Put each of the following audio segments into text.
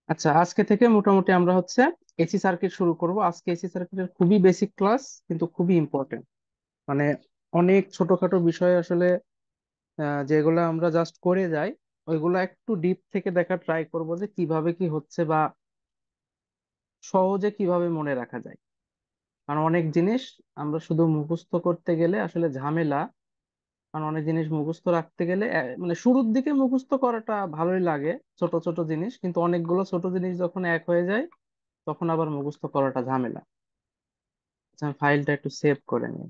আচ্ছা, আজকে থেকে মোটামুটি আমরা হচ্ছে এসি সার্কিট শুরু করব। আজকে এসি সার্কিটের খুবই বেসিক ক্লাস, কিন্তু খুবই ইম্পর্টেন্ট। মানে অনেক ছোটখাটো বিষয় আসলে যেগুলো আমরা জাস্ট করে যাই, ওইগুলো একটু ডিপ থেকে দেখার ট্রাই করব যে কিভাবে কি হচ্ছে বা সহজে কিভাবে মনে রাখা যায়। কারণ অনেক জিনিস আমরা শুধু মুখস্থ করতে গেলে আসলে ঝামেলা। কারণ অনেক জিনিস মুখস্থ রাখতে গেলে মানে শুরুর দিকে মুখস্থ করাটা ভালোই লাগে, ছোট ছোট জিনিস, কিন্তু অনেকগুলো ছোট জিনিস যখন এক হয়ে যায় তখন আবার মুখস্থ করাটা ঝামেলা। আচ্ছা, আমি ফাইলটা একটু সেভ করে নিই।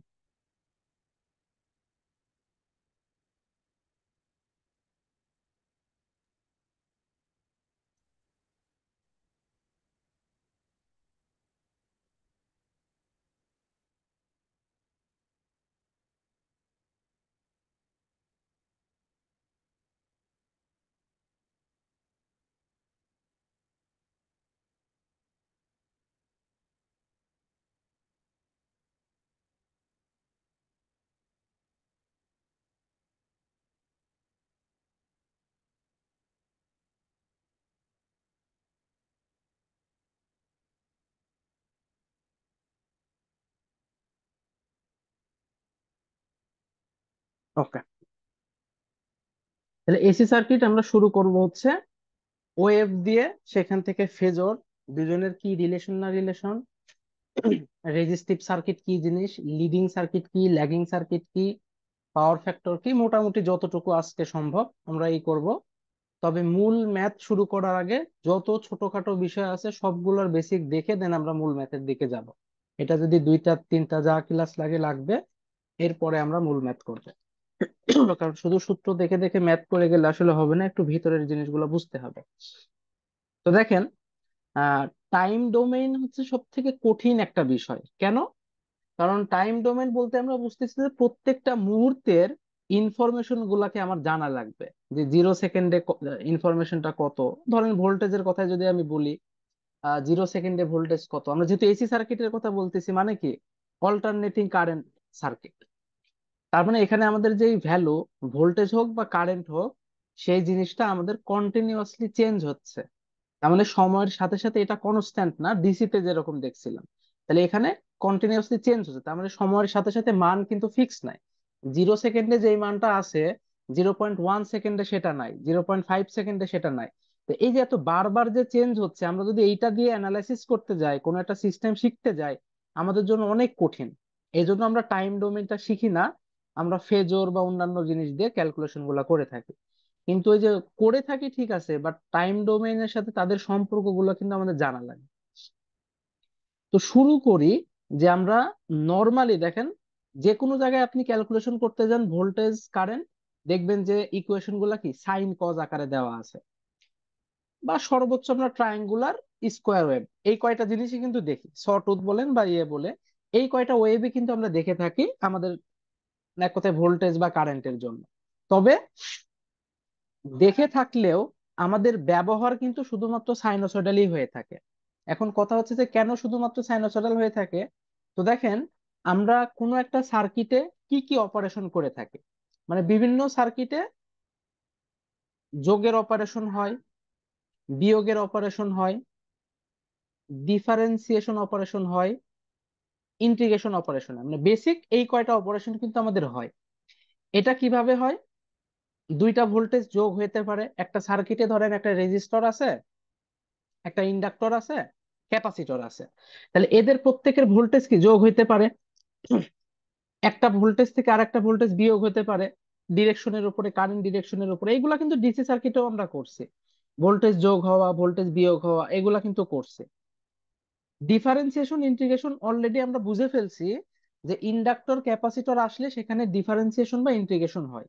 ওকে, তাহলে এসি সার্কিট আমরা শুরু করব হচ্ছে ওয়েভ দিয়ে। সেখান থেকে ফেজর, দুজনের কি রিলেশন না রিলেশন, রেজিস্টিভ সার্কিট কি জিনিস, লিডিং সার্কিট কি, ল্যাগিং সার্কিট কি, পাওয়ার ফ্যাক্টর কি, মোটামুটি যতটুকু আজকে সম্ভব আমরা এই করব। তবে মূল ম্যাথ শুরু করার আগে যত ছোটখাটো বিষয় আছে সবগুলোর বেসিক দেখে দেন আমরা মূল ম্যাথের দিকে যাব। এটা যদি দুইটা তিনটা যা ক্লাস লাগে লাগবে, এরপরে আমরা মূল ম্যাথ করব। কারণ শুধু সূত্র দেখে দেখে ম্যাথ করে গেলে আসলে হবে না, একটু ভিতরের জিনিসগুলো বুঝতে হবে। তো দেখেন, টাইম ডোমেইন হচ্ছে সব থেকে কঠিন একটা বিষয়। কেন? কারণ টাইম ডোমেইন বলতে আমরা বুঝতেছি যে প্রত্যেকটা মুহূর্তের ইনফরমেশন গুলাকে আমার জানা লাগবে। যে 0 সেকেন্ডে ইনফরমেশনটা কত। ধরেন ভোল্টেজের কথা যদি আমি বলি, 0 সেকেন্ডে ভোল্টেজ কত। আমরা যেহেতু এসি সার্কিটের কথা বলতেছি, মানে কি অল্টারনেটিং কারেন্ট সার্কিট। তার মানে এখানে আমাদের যে ভ্যালু, ভোল্টেজ হোক বা কারেন্ট হোক, সেই জিনিসটা আমাদের কন্টিনিউয়াসলি চেঞ্জ হচ্ছে। তার মানে সময়ের সাথে সাথে এটা কনস্ট্যান্ট না, ডিসি তে যেরকম দেখছিলাম। তাহলে এখানে কন্টিনিউয়াসলি চেঞ্জ হচ্ছে, তার মানে সময়ের সাথে সাথে মান কিন্তু ফিক্স নাই। 0 সেকেন্ডে যেই মানটা আছে, 0.1 সেকেন্ডে সেটা নাই, 0.5 সেকেন্ডে সেটা নাই। তো এই যে এত বারবার যে চেঞ্জ হচ্ছে, আমরা যদি এইটা দিয়ে অ্যানালাইসিস করতে যাই, কোনো একটা সিস্টেম শিখতে যাই, আমাদের জন্য অনেক কঠিন। এই জন্য আমরা টাইম ডোমেইনটা শিখি না, আমরা ফেজর বা অন্যান্য জিনিস দিয়ে ক্যালকুলেশন গুলা করে থাকি। কিন্তু ওই যে করে থাকি ঠিক আছে, বাট টাইম ডোমেইনের সাথে তাদের সম্পর্কগুলো কিন্তু আমাদের জানা লাগে। তো শুরু করি যে আমরা নর্মালি দেখেন, যে কোনো জায়গায় আপনি ক্যালকুলেশন করতে যান ভোল্টেজ কারেন্ট, দেখবেন যে ইকুয়েশন গুলা কি সাইন কজ আকারে দেওয়া আছে, বা সর্বোচ্চ আমরা ট্রায়াঙ্গুলার, স্কোয়ার ওয়েভ, এই কয়টা জিনিসই কিন্তু দেখি। সটুথ বলেন বা ইয়ে বলে, এই কয়টা ওয়েভই কিন্তু আমরা দেখে থাকি আমাদের এক কথায় ভোল্টেজ বা কারেন্টের জন্য। তবে দেখে থাকলেও আমাদের ব্যবহার কিন্তু শুধুমাত্র সাইনোসয়েডালই হয়ে থাকে। এখন কথা হচ্ছে যে কেন শুধুমাত্র সাইনোসয়েডাল হয়ে থাকে। তো দেখেন, আমরা কোনো একটা সার্কিটে কি কি অপারেশন করে থাকি। মানে বিভিন্ন সার্কিটে যোগের অপারেশন হয়, বিয়োগের অপারেশন হয়, ডিফারেন্সিয়েশন অপারেশন হয়, ইন্টিগ্রেশন অপারেশন হয়। মানে বেসিক এই কয়টা অপারেশন কিন্তু আমাদের হয়। এটা কিভাবে হয়? দুইটা ভোল্টেজ যোগ হতে পারে একটা সার্কিটে। ধরেন একটা রেজিস্টর আছে, একটা ইন্ডাক্টর আছে, ক্যাপাসিটর আছে। তাহলে এদের প্রত্যেকের ভোল্টেজ কি যোগ হইতে পারে, একটা ভোল্টেজ থেকে আরেকটা ভোল্টেজ বিয়োগ হতে পারে, ডিরেকশনের উপরে, কারেন্ট ডিরেকশনের উপরে। এইগুলা কিন্তু ডিসি সার্কিটেও আমরা করছি, ভোল্টেজ যোগ হওয়া ভোল্টেজ বিয়োগ হওয়া এগুলা কিন্তু করছে। ডিফারেন্সিয়েশন ইন্টিগ্রেশন অলরেডি আমরা বুঝে ফেলছি যে ইন্ডাক্টর ক্যাপাসিটর আসলে সেখানে ডিফারেন্সিয়েশন বা ইন্টিগ্রেশন হয়।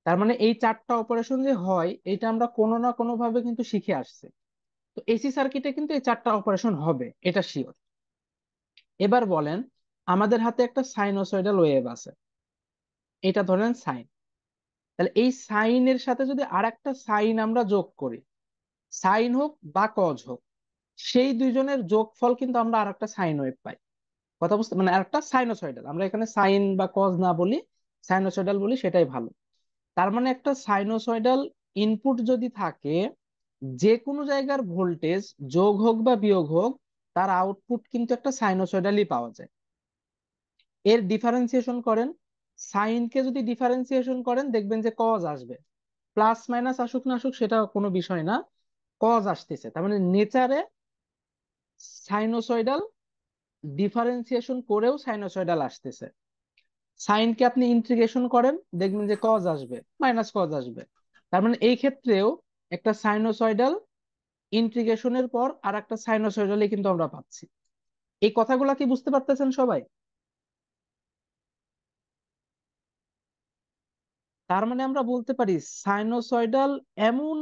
তার মানে এই চারটা অপারেশন যে হয়, এটা আমরা কোনো না কোনো ভাবে কিন্তু শিখে আসছে। তো এসি সার্কিটে কিন্তু এই চারটা অপারেশন হবে, এটা শিওর। এবার বলেন, আমাদের হাতে একটা সাইনোসয়েডাল ওয়েভ আছে, এটা ধরেন সাইন। তাহলে এই সাইনের সাথে যদি আরেকটা সাইন আমরা যোগ করি, সাইন হোক বা কজ হোক, সেই দুইজনের যোগফল কিন্তু আমরা আরেকটা সাইন ওয়েভ পাই। কথা বুঝতে, মানে আরেকটা সাইনোসয়েডাল, আমরা এখানে সাইন বা কজ না বলি, সাইনোসয়েডাল বলি, সেটাই ভালো। তার মানে একটা সাইনোসয়েডাল ইনপুট যদি থাকে, যে কোনো জায়গার ভোল্টেজ যোগ হোক বা বিয়োগ হোক, তার আউটপুট কিন্তু একটা সাইনোসয়েডালি পাওয়া যায়। এর ডিফারেন্সিয়েশন করেন, সাইনকে যদি ডিফারেন্সিয়েশন করেন দেখবেন যে কজ আসবে। প্লাস মাইনাস আসুক না আসুক সেটা কোনো বিষয় না, কজ আসতেছে, তার মানে নেচারে সাইনোসয়েডাল, ডিফারেন্সিয়েশন করেও সাইনোসয়েডাল আসতেছে। সাইনকে আপনি ইন্টিগ্রেশন করেন দেখবেন যে কজ আসবে, মাইনাস কজ আসবে। তার মানে এই ক্ষেত্রেও একটা সাইনোসয়েডাল ইন্টিগ্রেশনের পর আর একটা সাইনোসয়েডালি কিন্তু আমরা পাচ্ছি। এই কথাগুলা কি বুঝতে পারতেছেন সবাই? তার মানে আমরা বলতে পারি সাইনোসয়েডাল এমন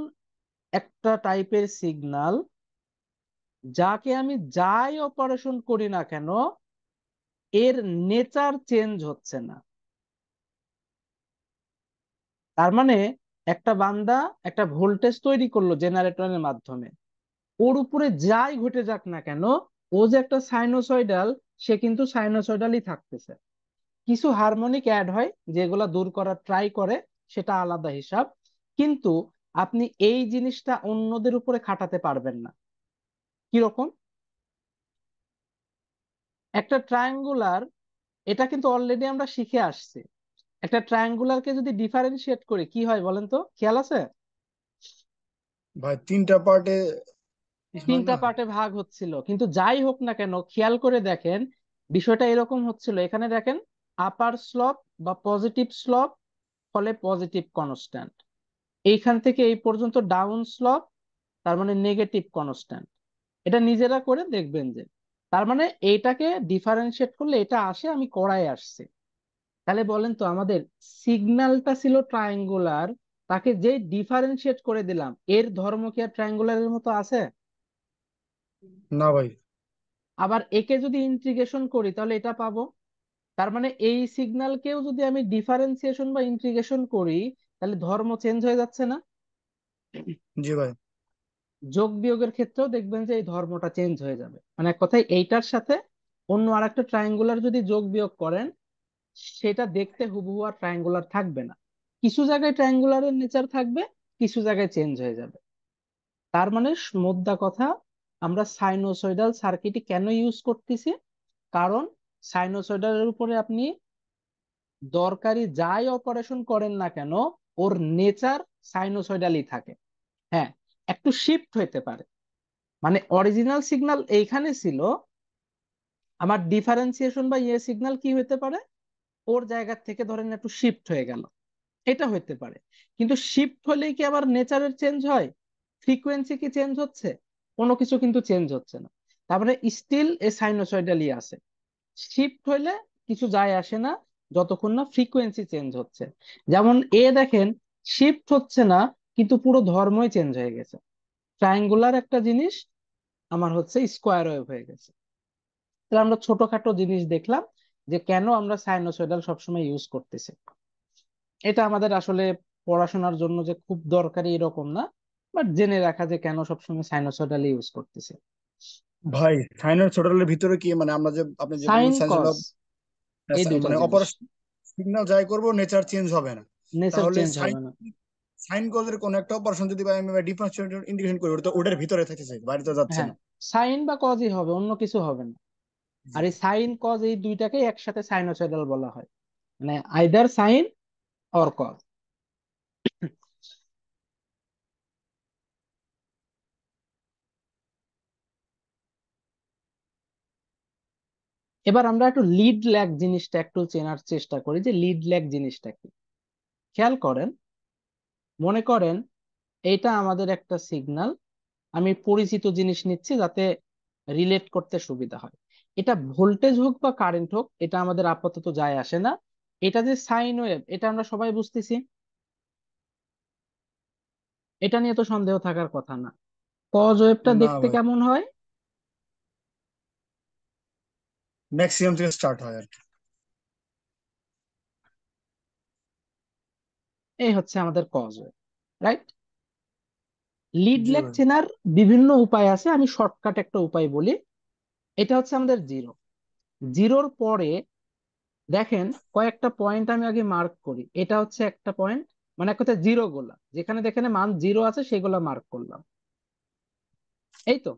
একটা টাইপের সিগন্যাল যাকে আমি যাই অপারেশন করি না কেন এর নেচার চেঞ্জ হচ্ছে না। তার মানে একটা বান্দা একটা ভোল্টেজ তৈরি করলো জেনারেটরের মাধ্যমে, ওর উপরে যাই ঘটে যাক না কেন, ও যে একটা সাইনোসয়েডাল, সে কিন্তু সাইনোসয়েডালই থাকতেছে। কিছু হারমোনিক অ্যাড হয় যেগুলা দূর করার ট্রাই করে, সেটা আলাদা হিসাব। কিন্তু আপনি এই জিনিসটা অন্যদের উপরে খাটাতে পারবেন না। কিরকম? একটা ট্রায়াঙ্গুলার, এটা কিন্তু অলরেডি আমরা শিখে আসছি, একটা ট্রায়াঙ্গুলারকে যদি ডিফারেন্সিয়েট করি কি হয় বলেন তো, খেয়াল আছে? ভাই তিনটা পার্টে হয় তিনটা না? পার্টে ভাগ হচ্ছিল, কিন্তু যাই হোক না কেন খেয়াল করে দেখেন বিষয়টা এরকম হচ্ছিল। এখানে দেখেন আপার স্লপ বা পজিটিভ স্লপ, ফলে পজিটিভ কনস্ট্যান্ট। এইখান থেকে এই পর্যন্ত ডাউন স্লপ, তার মানে নেগেটিভ কনস্ট্যান্ট। এটা নিজেরা করে দেখবেন যে, তার মানে এইটাকে ডিফারেন্সিয়েট করলে এটা আসে, আমি করাই আসছি। তাহলে বলেন তো আমাদের সিগন্যালটা ছিল ট্রায়াঙ্গুলার, তাকে যে ডিফারেন্সিয়েট করে দিলাম এর ধর্ম কি আর ট্রায়াঙ্গুলারের মতো আছে? না ভাই। আবার একে যদি ইন্টিগ্রেশন করি তাহলে এটা পাবো। তার মানে এই সিগন্যালকেও যদি আমি ডিফারেন্সিয়েশন বা ইন্টিগ্রেশন করি তাহলে ধর্ম চেঞ্জ হয়ে যাচ্ছে না? জি ভাই। যোগ বিয়োগের ক্ষেত্রেও দেখবেন যে এই ধর্মটা চেঞ্জ হয়ে যাবে। মানে এক কথায় এইটার সাথে অন্য আরেকটা ট্রায়াঙ্গুলার যদি যোগ বিয়োগ করেন সেটা দেখতে হুবহু আর ট্রায়াঙ্গুলার থাকবে না। কিছু জায়গায় ট্রায়াঙ্গুলারের নেচার থাকবে, কিছু জায়গায় চেঞ্জ হয়ে যাবে। তার মানে মোদ্দা কথা, আমরা সাইনোসয়েডাল সার্কিটই কেন ইউজ করতেছি? কারণ সাইনোসয়েডালের উপরে আপনি দরকারি যাই অপারেশন করেন না কেন ওর নেচার সাইনোসয়েডালই থাকে। হ্যাঁ, একটু শিফট হইতে পারে। মানে অরিজিনাল সিগন্যাল এইখানে ছিল, আমার ডিফারেন্সিয়েশন বা ইয়ে সিগন্যাল কি হইতে পারে, ওর জায়গা থেকে ধরেন একটু শিফট হয়ে গেল, এটা হইতে পারে। কিন্তু শিফট হলেই কি আবার নেচারের চেঞ্জ হয়? ফ্রিকোয়েন্সি কি চেঞ্জ হচ্ছে? কোনো কিছু কিন্তু চেঞ্জ হচ্ছে না। তারপরে স্টিল এ সাইনোসয়েডালি আছে। শিফট হইলে কিছু যায় আসে না যতক্ষণ না ফ্রিকোয়েন্সি চেঞ্জ হচ্ছে। যেমন এ দেখেন, শিফট হচ্ছে না কিন্তু পুরো ধর্মই চেঞ্জ হয়ে গেছে। ট্রায়াঙ্গুলার একটা জিনিস আমার হচ্ছে স্কোয়ার ওয়েভ হয়ে গেছে। তাহলে আমরা ছোটখাটো জিনিস দেখলাম যে কেন আমরা সাইনোসয়েডাল সবসময় ইউজ করতেছি। এটা আমাদের আসলে পড়াশোনার জন্য যে খুব দরকারি এরকম না, বাট জেনে রাখা যে কেন সবসময় সাইনোসয়েডাল ইউজ করতেছি। ভাই সাইনের ছোটলের ভিতরে কি মানে আমরা যে আপনি যে সাইন বললেন সাইন কজ, এই দুইটা মানে জিনিস, অপারেশন সিগন্যাল যাই করবো নেচার চেঞ্জ হবে না। নেচার তাহলে চেঞ্জ সাইন হবে না। সাইন কজের কোন একটা অপারেশন যদি আমি ডিফারেন্সিয়েশন ইন্টিগ্রেশন করি ওটা তো ওটার ভিতরে থাকতেছে, বাইরে তো যাচ্ছে হ্যাঁ, না। সাইন বা কজই হবে, অন্য কিছু হবে না। জি। আর এই সাইন কজ এই দুইটাকে একসাথে সাইনোসয়েডাল বলা হয়, মানে আইদার সাইন অর কজ। এবার আমরা একটু লিড ল্যাগ জিনিসটা একটু চেনার চেষ্টা করি যে লিড ল্যাগ জিনিসটা কি। খেয়াল করেন, মনে করেন এইটা আমাদের একটা সিগন্যাল, আমি পরিচিত জিনিস নিচ্ছি যাতে রিলেট করতে সুবিধা হয়। এটা ভোল্টেজ হোক বা কারেন্ট হোক এটা আমাদের আপাতত যায় আসে না। এটা যে সাইন ওয়েভ এটা আমরা সবাই বুঝতেছি, এটা নিয়ে তো সন্দেহ থাকার কথা না। কজ ওয়েভটা না দেখতে ভাই, কেমন হয়? ম্যাক্সিমাম থেকে স্টার্ট হয় আর কি। এই হচ্ছে আমাদের কজ ওয়েভ, রাইট? লিড জি ল্যাগ ভাই। চেনার বিভিন্ন উপায় আছে, আমি শর্টকাট একটা উপায় বলি। এটা হচ্ছে আমাদের জিরো। জিরোর পরে দেখেন কয়েকটা পয়েন্ট আমি আগে মার্ক করি, এটা হচ্ছে একটা পয়েন্ট, মানে এক কথায় জিরো গোলা যেখানে যেখানে মান জিরো আছে সেগুলা মার্ক করলাম। এই তো,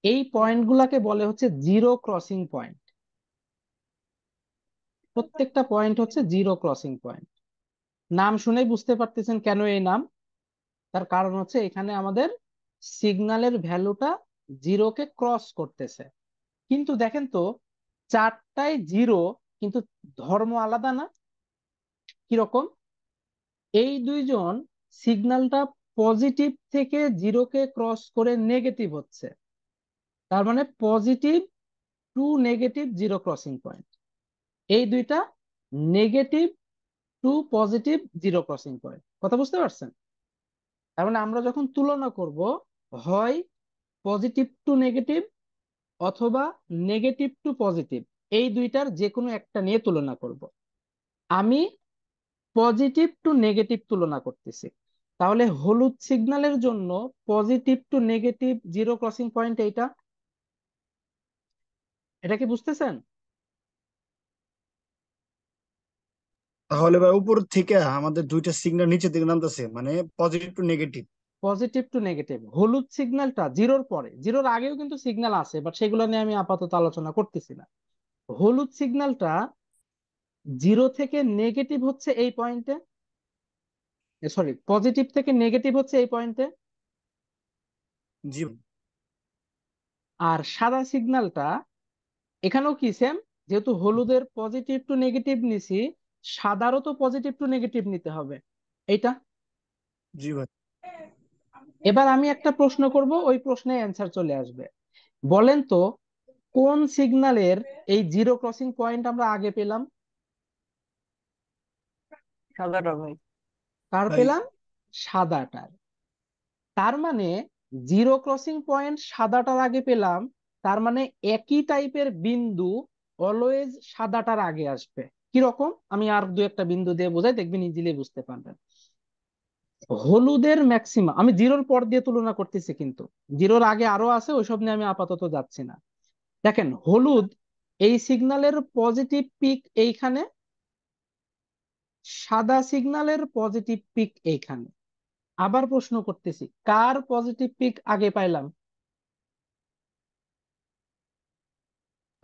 এই পয়েন্ট গুলাকে বলে হচ্ছে জিরো ক্রসিং পয়েন্ট। প্রত্যেকটা পয়েন্ট হচ্ছে জিরো ক্রসিং পয়েন্ট। নাম শুনেই বুঝতে পারতেছেন কেন এই নাম। তার কারণ হচ্ছে এখানে আমাদের সিগন্যালের ভ্যালুটা জিরোকে ক্রস করতেছে। কিন্তু দেখেন তো, চারটায় জিরো, কিন্তু ধর্ম আলাদা না? কিরকম? এই দুইজন সিগন্যালটা পজিটিভ থেকে জিরোকে ক্রস করে নেগেটিভ হচ্ছে, তার মানে positive to negative zero crossing point. এই দুইটা negative to positive zero crossing point. কথা বুঝতে পারছেন? তার মানে আমরা যখন তুলনা করব, হয় পজিটিভ টু নেগেটিভ অথবা নেগেটিভ টু পজিটিভ, এই দুইটার যে কোনো একটা নিয়ে তুলনা করব। আমি পজিটিভ টু নেগেটিভ তুলনা করতেছি। তাহলে হলুদ সিগন্যালের জন্য positive to negative zero crossing point এইটা। এটা কি বুঝতেছেন? তাহলে ভাই উপর থেকে আমাদের দুইটা সিগন্যাল নিচের দিকে নামতেছে, মানে positive to negative. Positive to negative, হলুদ সিগন্যালটা জিরোর পরে, জিরোর আগেও কিন্তু সিগন্যাল আছে, বাট সেগুলো নিয়ে আমি আপাতত আলোচনা করতেছি না। হলুদ সিগন্যালটা জিরো থেকে নেগেটিভ হচ্ছে এই পয়েন্টে, সরি পজিটিভ থেকে নেগেটিভ হচ্ছে এই পয়েন্টে। জি ভাই। আর সাদা সিগন্যালটা এখানেও কি সেম, যেহেতু হলুদের পজিটিভ টু নেগেটিভ নিছি, সাদারও তো পজিটিভ টু নেগেটিভ নিতে হবে। এইটা। জি ভাই। এবার আমি একটা প্রশ্ন করব, ওই প্রশ্নে অ্যান্সার চলে আসবে। বলেন তো, কোন সিগন্যালের এই জিরো ক্রসিং পয়েন্ট আমরা আগে পেলাম? সাদাটা ভাই। কার ভাই পেলাম? সাদাটার। তার মানে জিরো ক্রসিং পয়েন্ট সাদাটার আগে পেলাম, তার মানে একই টাইপের বিন্দু অলওয়েজ সাদাটার আগে আসবে। কিরকম? আমি আর দু একটা বিন্দু দিয়ে বোঝাই, দেখবেন ইজিলি বুঝতে পারবেন। হলুদের ম্যাক্সিমাম, আমি জিরোর পর দিয়ে তুলনা করতেছি, কিন্তু জিরোর আগে আরো আছে, ওইসব নিয়ে আমি আপাতত যাচ্ছি না। দেখেন, হলুদ এই সিগন্যালের পজিটিভ পিক এইখানে, সাদা সিগন্যালের পজিটিভ পিক এইখানে। আবার প্রশ্ন করতেছি, কার পজিটিভ পিক আগে পাইলাম?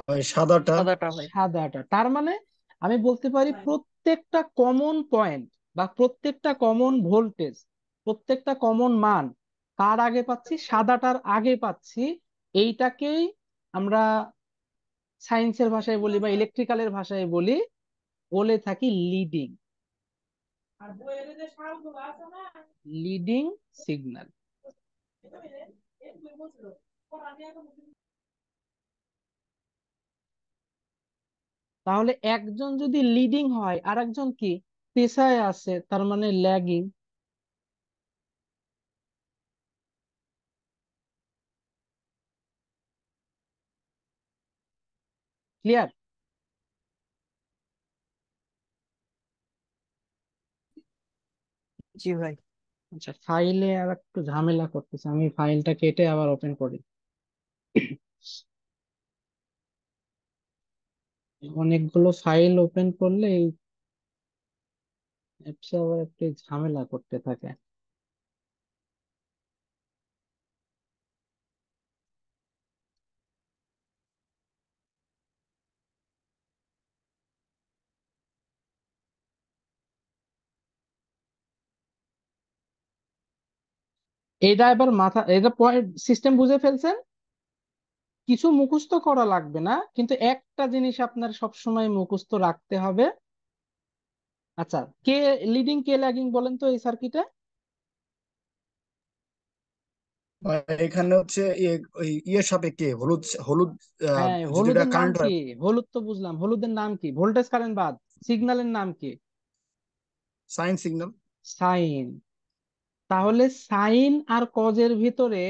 ভাই সাদাটা। সাদাটা ভাই। সাদাটা। তার মানে আমি বলতে পারি প্রত্যেকটা কমন পয়েন্ট বা প্রত্যেকটা কমন ভোল্টেজ, প্রত্যেকটা কমন মান কার আগে পাচ্ছি? সাদাটার আগে পাচ্ছি। এইটাকেই আমরা সায়েন্সের ভাষায় বলি বা ইলেকট্রিক্যালের ভাষায় বলি, বলে থাকি লিডিং, লিডিং সিগন্যাল। তাহলে একজন যদি লিডিং হয় আর একজন কি পেছায় আছে, তার মানে ল্যাগিং। ক্লিয়ার? জি ভাই। আচ্ছা, ফাইলে আর একটু ঝামেলা করতেছে, আমি ফাইলটা কেটে আবার ওপেন করি। অনেকগুলো ফাইল ওপেন করলে এই অ্যাপসে আবার একটু ঝামেলা করতে থাকে। এইটা এবার মাথা, এটা পয়েন্ট সিস্টেম বুঝে ফেলছেন। কিছু মুখস্থ করা লাগবে না, কিন্তু একটা জিনিস আপনার সব সময় মুখস্থ রাখতে হবে। আচ্ছা, কে লিডিং কে ল্যাগিং বলেন তো এই সার্কিটে? ভাই এখানে হচ্ছে ওই ইয়ের সাপেক্ষে হলুদ হলুদ হ্যাঁ, যদি এটা হলুদের নাম কারেন্ট কি? হয়। হলুদ তো বুঝলাম, হলুদের নাম কি? ভোল্টেজ কারেন্ট বাদ, সিগন্যালের নাম কি? Sine signal. সাইন। তাহলে সাইন আর কজের ভিতরে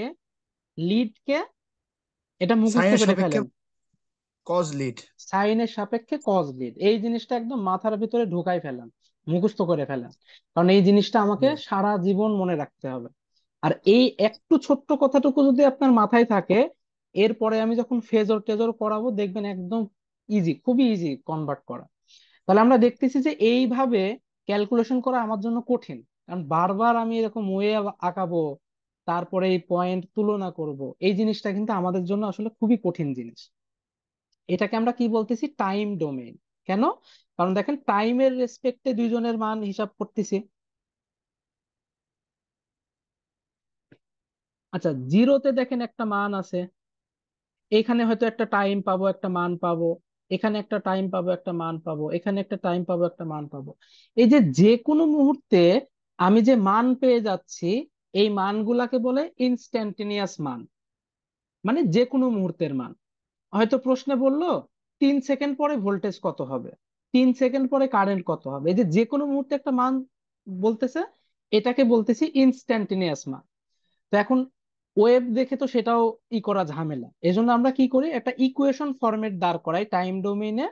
লিড কে? এটা মুখস্থ সাইনের করে সাপেক্ষে ফেলেন। Cos lead. সাইনের সাপেক্ষে কজ লিড, এই জিনিসটা একদম মাথার ভিতরে ঢুকাই ফেলেন, মুখস্থ করে ফেলেন। কারণ এই জিনিসটা আমাকে সারা জীবন মনে রাখতে হবে। আর এই একটু ছোট্ট কথাটুকু যদি আপনার মাথায় থাকে, এরপরে আমি যখন ফেজর টেজর পড়াবো দেখবেন একদম ইজি, খুবই ইজি কনভার্ট করা। তাহলে আমরা দেখতেছি যে এইভাবে ক্যালকুলেশন করা আমার জন্য কঠিন, কারণ বারবার আমি এরকম ওয়ে আঁকাবো, তারপরে এই পয়েন্ট তুলনা করব, এই জিনিসটা কিন্তু আমাদের জন্য আসলে খুবই কঠিন জিনিস। এটাকে আমরা কি বলতেছি, টাইম ডোমেইন। কেন? কারণ দেখেন টাইমের রেসপেক্টে দুইজনের মান হিসাব করতেছি। আচ্ছা, জিরোতে দেখেন একটা মান আছে, এখানে হয়তো একটা টাইম পাবো, একটা মান পাবো, এখানে একটা টাইম পাবো, একটা মান পাবো, এখানে একটা টাইম পাবো, একটা মান পাবো। এই যে যে কোনো মুহূর্তে আমি যে মান পেয়ে যাচ্ছি, এই মানগুলাকে বলে ইনস্ট্যান্টেনিয়াস মান, মানে যে কোনো মুহূর্তের মান। হয়তো প্রশ্নে বললো 3 সেকেন্ড পরে ভোল্টেজ কত হবে, 3 সেকেন্ড পরে কারেন্ট কত হবে, এই যে যে কোনো মুহূর্তে একটা মান বলতেছে, এটাকে বলতেছি ইনস্ট্যান্টেনিয়াস মান। তো এখন ওয়েভ দেখে তো সেটাও করা ঝামেলা, এজন্য আমরা কি করি, একটা ইকুয়েশন ফরম্যাট দাঁড় করাই টাইম ডোমেইনে,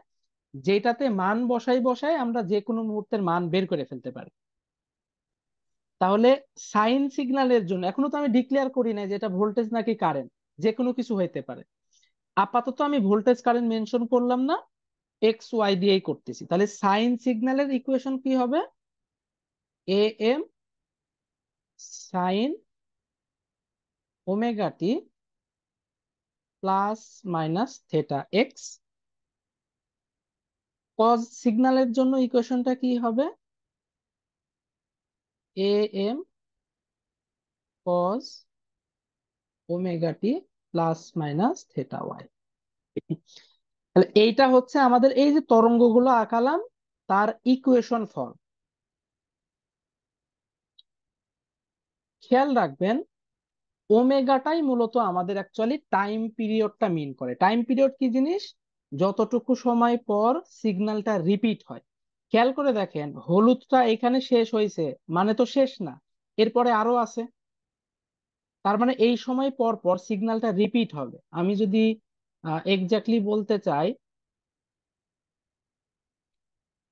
যেটাতে মান বসাই বসাই আমরা যে কোনো মুহূর্তের মান বের করে ফেলতে পারি। তাহলে সাইন সিগন্যালের জন্য এখনো তো আমি ডিক্লেয়ার করি নাই যে এটা ভোল্টেজ নাকি কারেন্ট, যে কোনো কিছু হইতে পারে। আপাতত আমি ভোল্টেজ কারেন্ট মেনশন করলাম না, এক্স ওয়াই দিয়েই করতেছি। তাহলে সাইন সিগন্যালের ইকুয়েশন কি হবে, A M sine omega T plus minus theta X. কজ সিগন্যালের জন্য ইকুয়েশনটা কি হবে, A M cos omega T plus minus theta Y. তাহলে এইটা হচ্ছে আমাদের এই যে তরঙ্গগুলো আঁকালাম তার ইকুয়েশন ফর্ম। খেয়াল রাখবেন ওমেগাটাই মূলত আমাদের অ্যাকচুয়ালি টাইম পিরিয়ডটা মিন করে। টাইম পিরিয়ড কি জিনিস, যতটুকু সময় পর সিগন্যালটা রিপিট হয়। খেয়াল করে দেখেন হলুদটা এখানে শেষ হয়েছে, মানে তো শেষ না, এরপরে আরো আছে। তার মানে এই সময় পর পর সিগন্যালটা রিপিট হবে। আমি যদি এক্স্যাক্টলি বলতে চাই,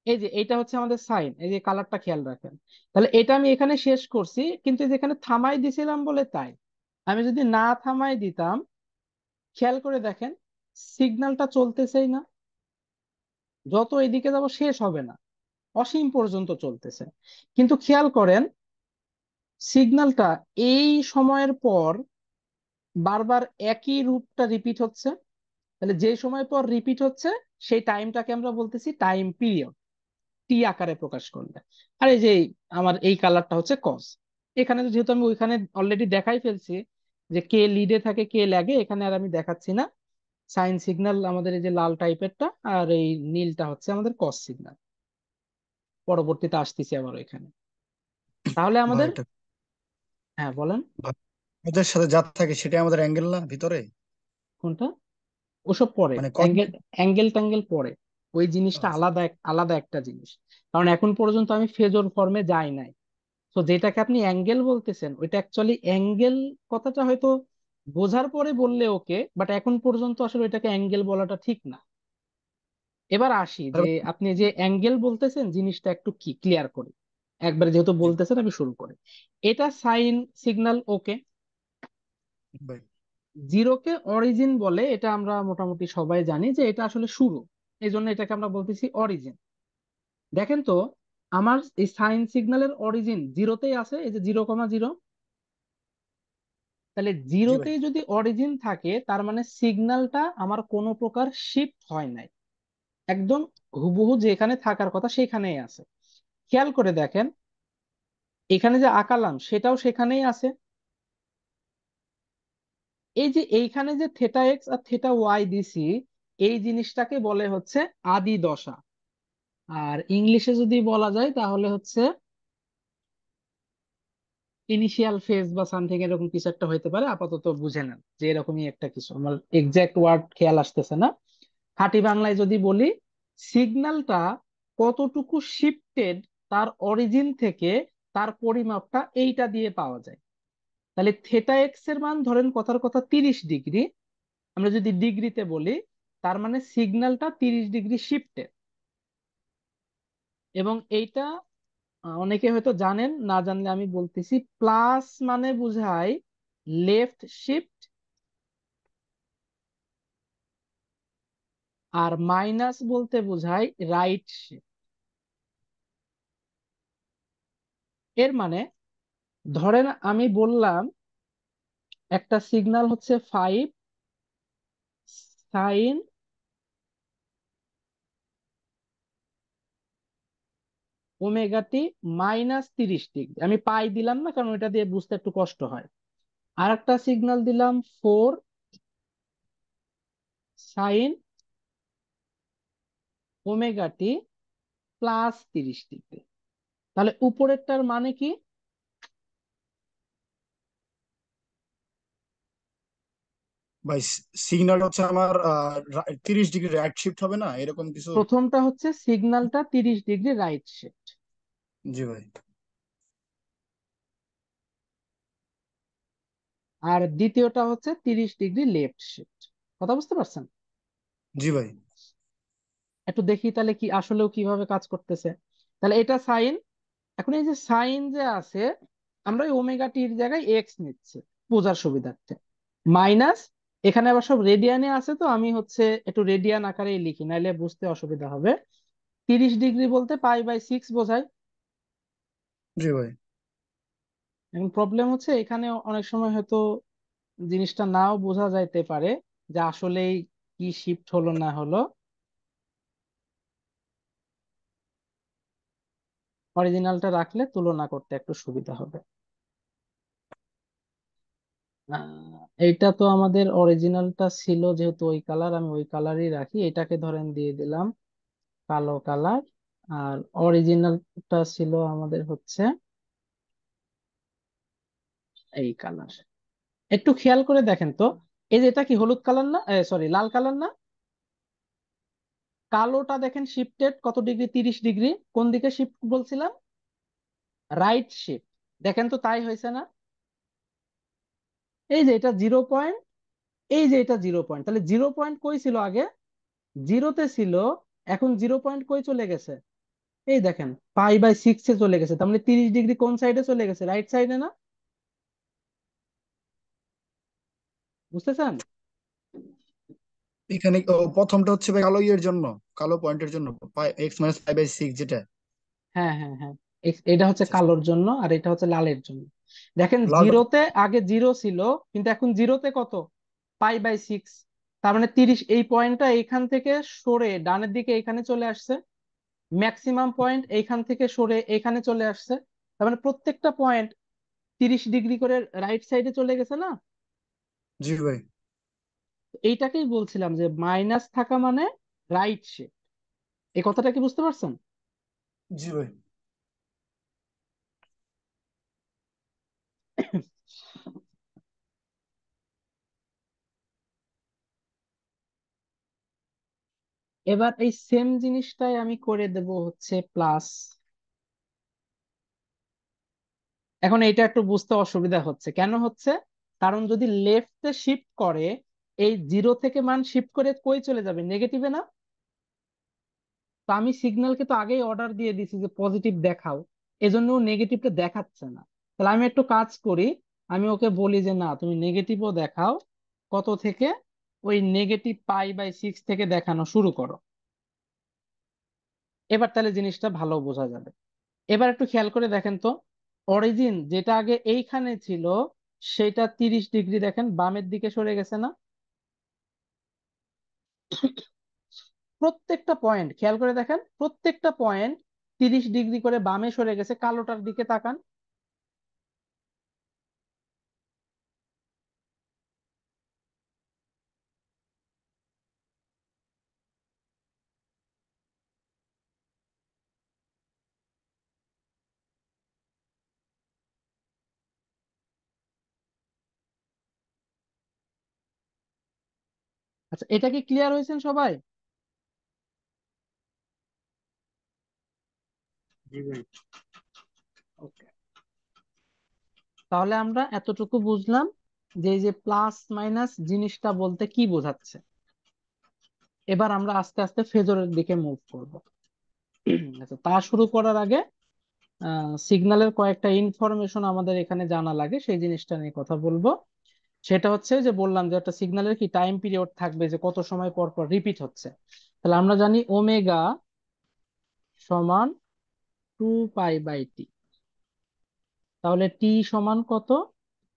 এই যে এটা হচ্ছে আমাদের সাইন, এই যে কালারটা খেয়াল রাখেন, তাহলে এটা আমি এখানে শেষ করছি, কিন্তু এই যে এখানে থামাই দিছিলাম বলে তাই। আমি যদি না থামাই দিতাম, খেয়াল করে দেখেন সিগন্যালটা চলতেছেই না, যত এদিকে যাব শেষ হবে না, অসীম পর্যন্ত চলতেছে। কিন্তু খেয়াল করেন সিগন্যালটা এই সময়ের পর বারবার একই রূপটা রিপিট হচ্ছে। তাহলে যে সময় পর রিপিট হচ্ছে সেই টাইমটাকে আমরা বলতেছি টাইম পিরিয়ড, টি আকারে প্রকাশ করলে। আর এই যে আমার এই কালারটা হচ্ছে কস। এখানে তো যেহেতু আমি ওইখানে অলরেডি দেখাই ফেলছি যে কে লিডে থাকে কে ল্যাগে, এখানে আর আমি দেখাচ্ছি না। সাইন সিগন্যাল আমাদের এই যে লাল টাইপেরটা, আর এই নীলটা হচ্ছে আমাদের কস সিগন্যাল। পরবর্তীতে আসতেছি আবার এখানে। তাহলে ভাই আমাদের, এটা হ্যাঁ বলেন। ভাই, ওদের সাথে যা থাকে সেটাই আমাদের অ্যাঙ্গেল না ভিতরে, কোনটা? ওসব পরে, মানে অ্যাঙ্গেল, অ্যাঙ্গেল ট্যাঙ্গেল পরে, ওই জিনিসটা আচ্ছা, আলাদা আলাদা একটা জিনিস। কারণ এখন পর্যন্ত আমি ফেজর ফর্মে যাই নাই। তো যেটাকে আপনি অ্যাঙ্গেল বলতেছেন ওইটা অ্যাকচুয়ালি অ্যাঙ্গেল কথাটা হয়তো বোঝার পরে বললে ওকে, বাট এখন পর্যন্ত আসলে এটাকে অ্যাঙ্গেল বলাটা ঠিক না। এবার আসি আরে যে আপনি যে অ্যাঙ্গেল বলতেছেন জিনিসটা একটু কি ক্লিয়ার করি, একবারে যেহেতু জি বলতেছেন আমি শুরু করি। এটা সাইন সিগন্যাল, ওকে। ভাই। জিরোকে অরিজিন বলে, এটা আমরা মোটামুটি সবাই জানি যে এটা আসলে শুরু, এই জন্য এটাকে আমরা বলতেছি অরিজিন। দেখেন তো আমার এই সাইন সিগন্যালের অরিজিন জিরোতেই আছে, এই যে 0,0। তাহলে জি ভাই। জিরোতেই যদি অরিজিন থাকে তার মানে সিগন্যালটা আমার কোনো প্রকার শিফট হয় নাই, একদম হুবহু যেখানে থাকার কথা সেখানেই আছে। খেয়াল করে দেখেন এখানে যে আঁকালাম সেটাও সেখানেই আছে। এই যে এইখানে যে থেটা এক্স আর থেটা ওয়াই দিছি, এই জিনিসটাকে বলে হচ্ছে আদি দশা। আর ইংলিশে যদি বলা যায় তাহলে হচ্ছে ইনিশিয়াল ফেজ বা সামথিং এরকম কিছু একটা হইতে পারে, আপাতত বুঝে নেন যে এরকমই একটা কিছু, আমার এক্সাক্ট ওয়ার্ড খেয়াল আসতেছে না। খাঁটি বাংলায় যদি বলি, সিগন্যালটা কতটুকু শিফটেড তার অরিজিন থেকে, তার পরিমাপটা এইটা দিয়ে পাওয়া যায়। তাহলে থেটা এক্স এর মান ধরেন কথার কথা 30 ডিগ্রি, আমরা যদি ডিগ্রিতে বলি, তার মানে সিগন্যালটা 30 ডিগ্রি শিফটেড। এবং এইটা অনেকে হয়তো জানেন, না জানলে আমি বলতেছি, প্লাস মানে বুঝায় লেফট শিফট, আর মাইনাস বলতে বোঝায় রাইট শিফট। এর মানে ধরেন আমি বললাম একটা সিগন্যাল হচ্ছে 5 sin ওমেগা টি -30 ডিগ্রি। আমি পাই দিলাম না, কারণ এটা দিয়ে বুঝতে একটু কষ্ট হয়। আর একটা সিগন্যাল দিলাম 4 sin ওমেগা টি +30 ডিগ্রি। তাহলে উপরেরটার মানে কি? ভাই সিগন্যাল হচ্ছে আমার 30 ডিগ্রি রাইট শিফট হবে না এরকম কিছু? প্রথমটা হচ্ছে সিগন্যালটা 30 ডিগ্রি রাইট শিফট, জি ভাই। আর দ্বিতীয়টা হচ্ছে 30 ডিগ্রি লেফট শিফট। কথা বুঝতে পারছেন? জি ভাই। একটু দেখি তাহলে কি আসলেও কিভাবে কাজ করতেছে। তাহলে এটা সাইন। এখন এই যে সাইন যে আছে, আমরা ওই ওমেগা টির জায়গায় এক্স নিচ্ছি বোঝার সুবিধার্থে। মাইনাস, এখানে আবার সব রেডিয়ানে আছে, তো আমি হচ্ছে একটু রেডিয়ান আকারেই লিখি, নাইলে বুঝতে অসুবিধা হবে। 30 ডিগ্রি বলতে π/6 বোঝায়। জি ভাই। এখন প্রবলেম হচ্ছে এখানে অনেক সময় হয়তো জিনিসটা নাও বোঝা যাইতে পারে যে আসলেই কি শিফট হলো না হলো। অরিজিনালটা রাখলে তুলনা করতে একটু সুবিধা হবে। এইটা তো আমাদের অরিজিনালটা ছিল, যেহেতু ওই কালার, আমি ওই কালারই রাখি। এটাকে ধরেন দিয়ে দিলাম কালো কালার। আর অরিজিনালটা ছিল আমাদের হচ্ছে এই কালার। একটু খেয়াল করে দেখেন তো, এই যে এটা কি হলুদ কালার না, সরি লাল কালার না? কালোটা দেখেন শিফটেড কত ডিগ্রি, 30 ডিগ্রি। কোন দিকে শিফট বলছিলাম? Right shift. দেখেন তো তাই হয়েছে না? এই যে এটা 0 পয়েন্ট, এই যে এটা 0 পয়েন্ট, তাহলে 0 পয়েন্ট কই ছিল আগে? জিরোতে ছিল। এখন 0 পয়েন্ট কই চলে গেছে? এই দেখেন π/6 চলে গেছে। তার মানে 30 ডিগ্রি কোন সাইডে চলে গেছে? রাইট সাইডে না? বুঝতেছেন? এখানে প্রথমটা হচ্ছে ভাই কালো ইয়ের জন্য, কালো পয়েন্টের জন্য, x-π/6 যেটা। হ্যাঁ, হ্যাঁ, হ্যাঁ। এটা হচ্ছে আচ্ছা, আচ্ছা। কালোর জন্য, আর এটা হচ্ছে লালের জন্য। দেখেন লালটা তো- জিরোতে আগে জিরো ছিল, কিন্তু এখন জিরোতে কত? π/6। তার মানে 30, এই পয়েন্টটা এইখান থেকে সরে ডানের দিকে এখানে চলে আসছে। ম্যাক্সিমাম পয়েন্ট এইখান থেকে সরে এখানে চলে আসছে। তার মানে প্রত্যেকটা পয়েন্ট 30 ডিগ্রি করে রাইট সাইডে চলে গেছে না? জি ভাই। এইটাকেই বলছিলাম যে মাইনাস থাকা মানে রাইট শিফট। এই কথাটা কি বুঝতে পারছেন? জি ভাই। এবার এই সেম জিনিসটাই আমি করে দেব হচ্ছে প্লাস। এখন এটা একটু বুঝতে অসুবিধা হচ্ছে, কেন হচ্ছে? কারণ যদি লেফটে শিফট করে, এই জিরো থেকে মান শিফট করে কই চলে যাবে? নেগেটিভে না? তো আমি সিগন্যালকে তো আগেই অর্ডার দিয়ে দিছি যে পজিটিভ দেখাও, এজন্য ও নেগেটিভটা দেখাচ্ছে না। তাহলে আমি একটু কাজ করি, আমি ওকে বলি যে না, তুমি নেগেটিভও দেখাও। কত থেকে? ওই -π/6 থেকে দেখানো শুরু করো। এবার তাহলে জিনিসটা ভালো বোঝা যাবে। এবার একটু খেয়াল করে দেখেন তো, অরিজিন যেটা আগে এইখানে ছিল, সেটা 30 ডিগ্রি দেখেন বামের দিকে সরে গেছে না? প্রত্যেকটা পয়েন্ট খেয়াল করে দেখেন, প্রত্যেকটা পয়েন্ট 30 ডিগ্রি করে বামে সরে গেছে। কালোটার দিকে তাকান। আচ্ছা, এটা কি ক্লিয়ার হয়েছেন সবাই? জি ভাই। ওকে। তাহলে আমরা এতটুকু বুঝলাম যে এই যে প্লাস মাইনাস জিনিসটা বলতে কি বোঝাচ্ছে। এবার আমরা আস্তে আস্তে ফেজরের দিকে মুভ করব। আচ্ছা, তা শুরু করার আগে সিগন্যালের কয়েকটা ইনফরমেশন আমাদের এখানে জানা লাগে, সেই জিনিসটা নিয়ে কথা বলবো। সেটা হচ্ছে যে বললাম যে একটা সিগন্যালের কি টাইম পিরিয়ড থাকবে, যে কত সময় পর পর রিপিট হচ্ছে। তাহলে আমরা জানি ওমেগা সমান 2π/t। তাহলে টি সমান কত?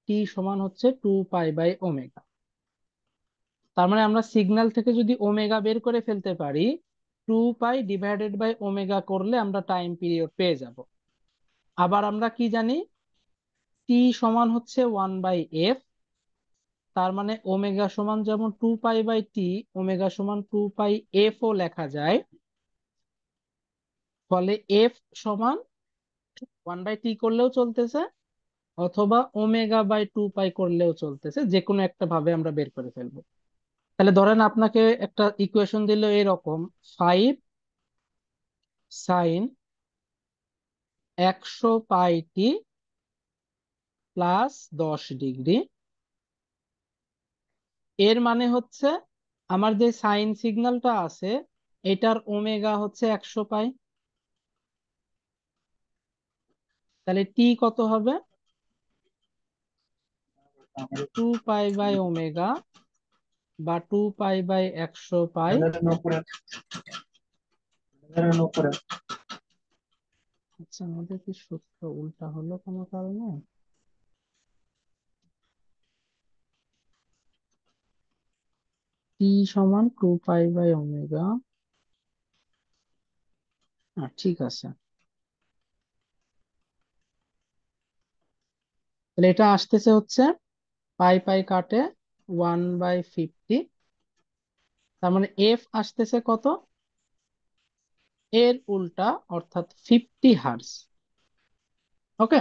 টি সমান হচ্ছে 2 পাই বাই ওমেগা। তার মানে আমরা সিগন্যাল থেকে যদি ওমেগা বের করে ফেলতে পারি, 2 পাই ডিভাইডেড বাই ওমেগা করলে আমরা টাইম পিরিয়ড পেয়ে যাব। আবার আমরা কি জানি, টি সমান হচ্ছে 1/f। তার মানে ওমেগা সমান যেমন 2 পাই বাই টি, ওমেগা সমান 2 পাই এফ ও লেখা যায়। ফলে এফ সমান 1/t করলেও চলতেছে, অথবা ওমেগা/2 পাই করলেও চলতেছে, যে কোনো একটা ভাবে আমরা বের করে ফেলবো। তাহলে ধরেন আপনাকে একটা ইকুয়েশন দিল এরকম, 5 sin 100 পাই টি প্লাস 10 ডিগ্রি। এর মানে হচ্ছে আমার যে সাইন সিগন্যালটা আছে, এটার ওমেগা হচ্ছে 100 পাই। তাহলে টি কত হবে? 2 পাই বাই ওমেগা বা 2 পাই বাই 100 পাই। আচ্ছা, আমাদের কি সূত্র উল্টা হলো কোনো কারণে? টি সমান 2 পাই বাই ওমেগা। ঠিক আছে। তাহলে এটা আসতেছে হচ্ছে, পাই পাই কাটে 1/50। তার মানে এফ আসতেছে কত? এর উল্টা, অর্থাৎ 50 হার্জ। ওকে।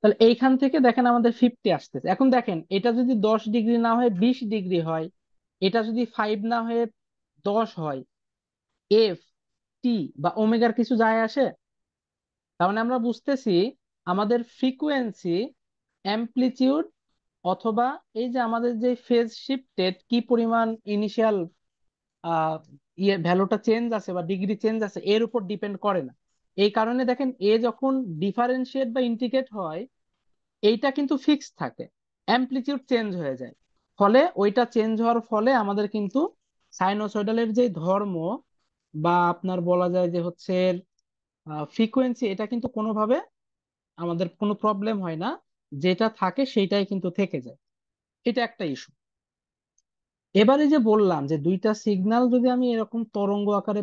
তাহলে এইখান থেকে দেখেন আমাদের 50 আসতেছে। এখন দেখেন, এটা যদি 10 ডিগ্রি না হয়ে 20 ডিগ্রি হয়, এটা যদি 5 না হয়ে 10 হয়, এফ, টি বা ওমেগার কিছু যায় আসে? তার মানে আমরা বুঝতেছি আমাদের ফ্রিকোয়েন্সি, অ্যামপ্লিটিউড, অথবা এই যে আমাদের যে ফেজ শিফটেড কি পরিমাণ ইনিশিয়াল ভ্যালুটা চেঞ্জ আছে বা ডিগ্রি চেঞ্জ আছে, এর উপর ডিপেন্ড করে না। এই কারণে দেখেন, এ যখন ডিফারেন্সিয়েট বা ইন্টিগ্রেট হয়, এইটা কিন্তু ফিক্স থাকে, অ্যামপ্লিটিউড চেঞ্জ হয়ে যায়। ফলে ওইটা চেঞ্জ হওয়ার ফলে আমাদের কিন্তু সাইনোসয়েডালের যে ধর্ম বা আপনার বলা যায় যে হচ্ছে ফ্রিকোয়েন্সি, এটা কিন্তু কোনোভাবে আমাদের কোনো প্রবলেম হয় না। যেটা থাকে সেটাই কিন্তু থেকে যায়। এটা একটা ইস্যু। এবারে যে বললাম যে দুইটা সিগন্যাল যদি আমি এরকম তরঙ্গ আকারে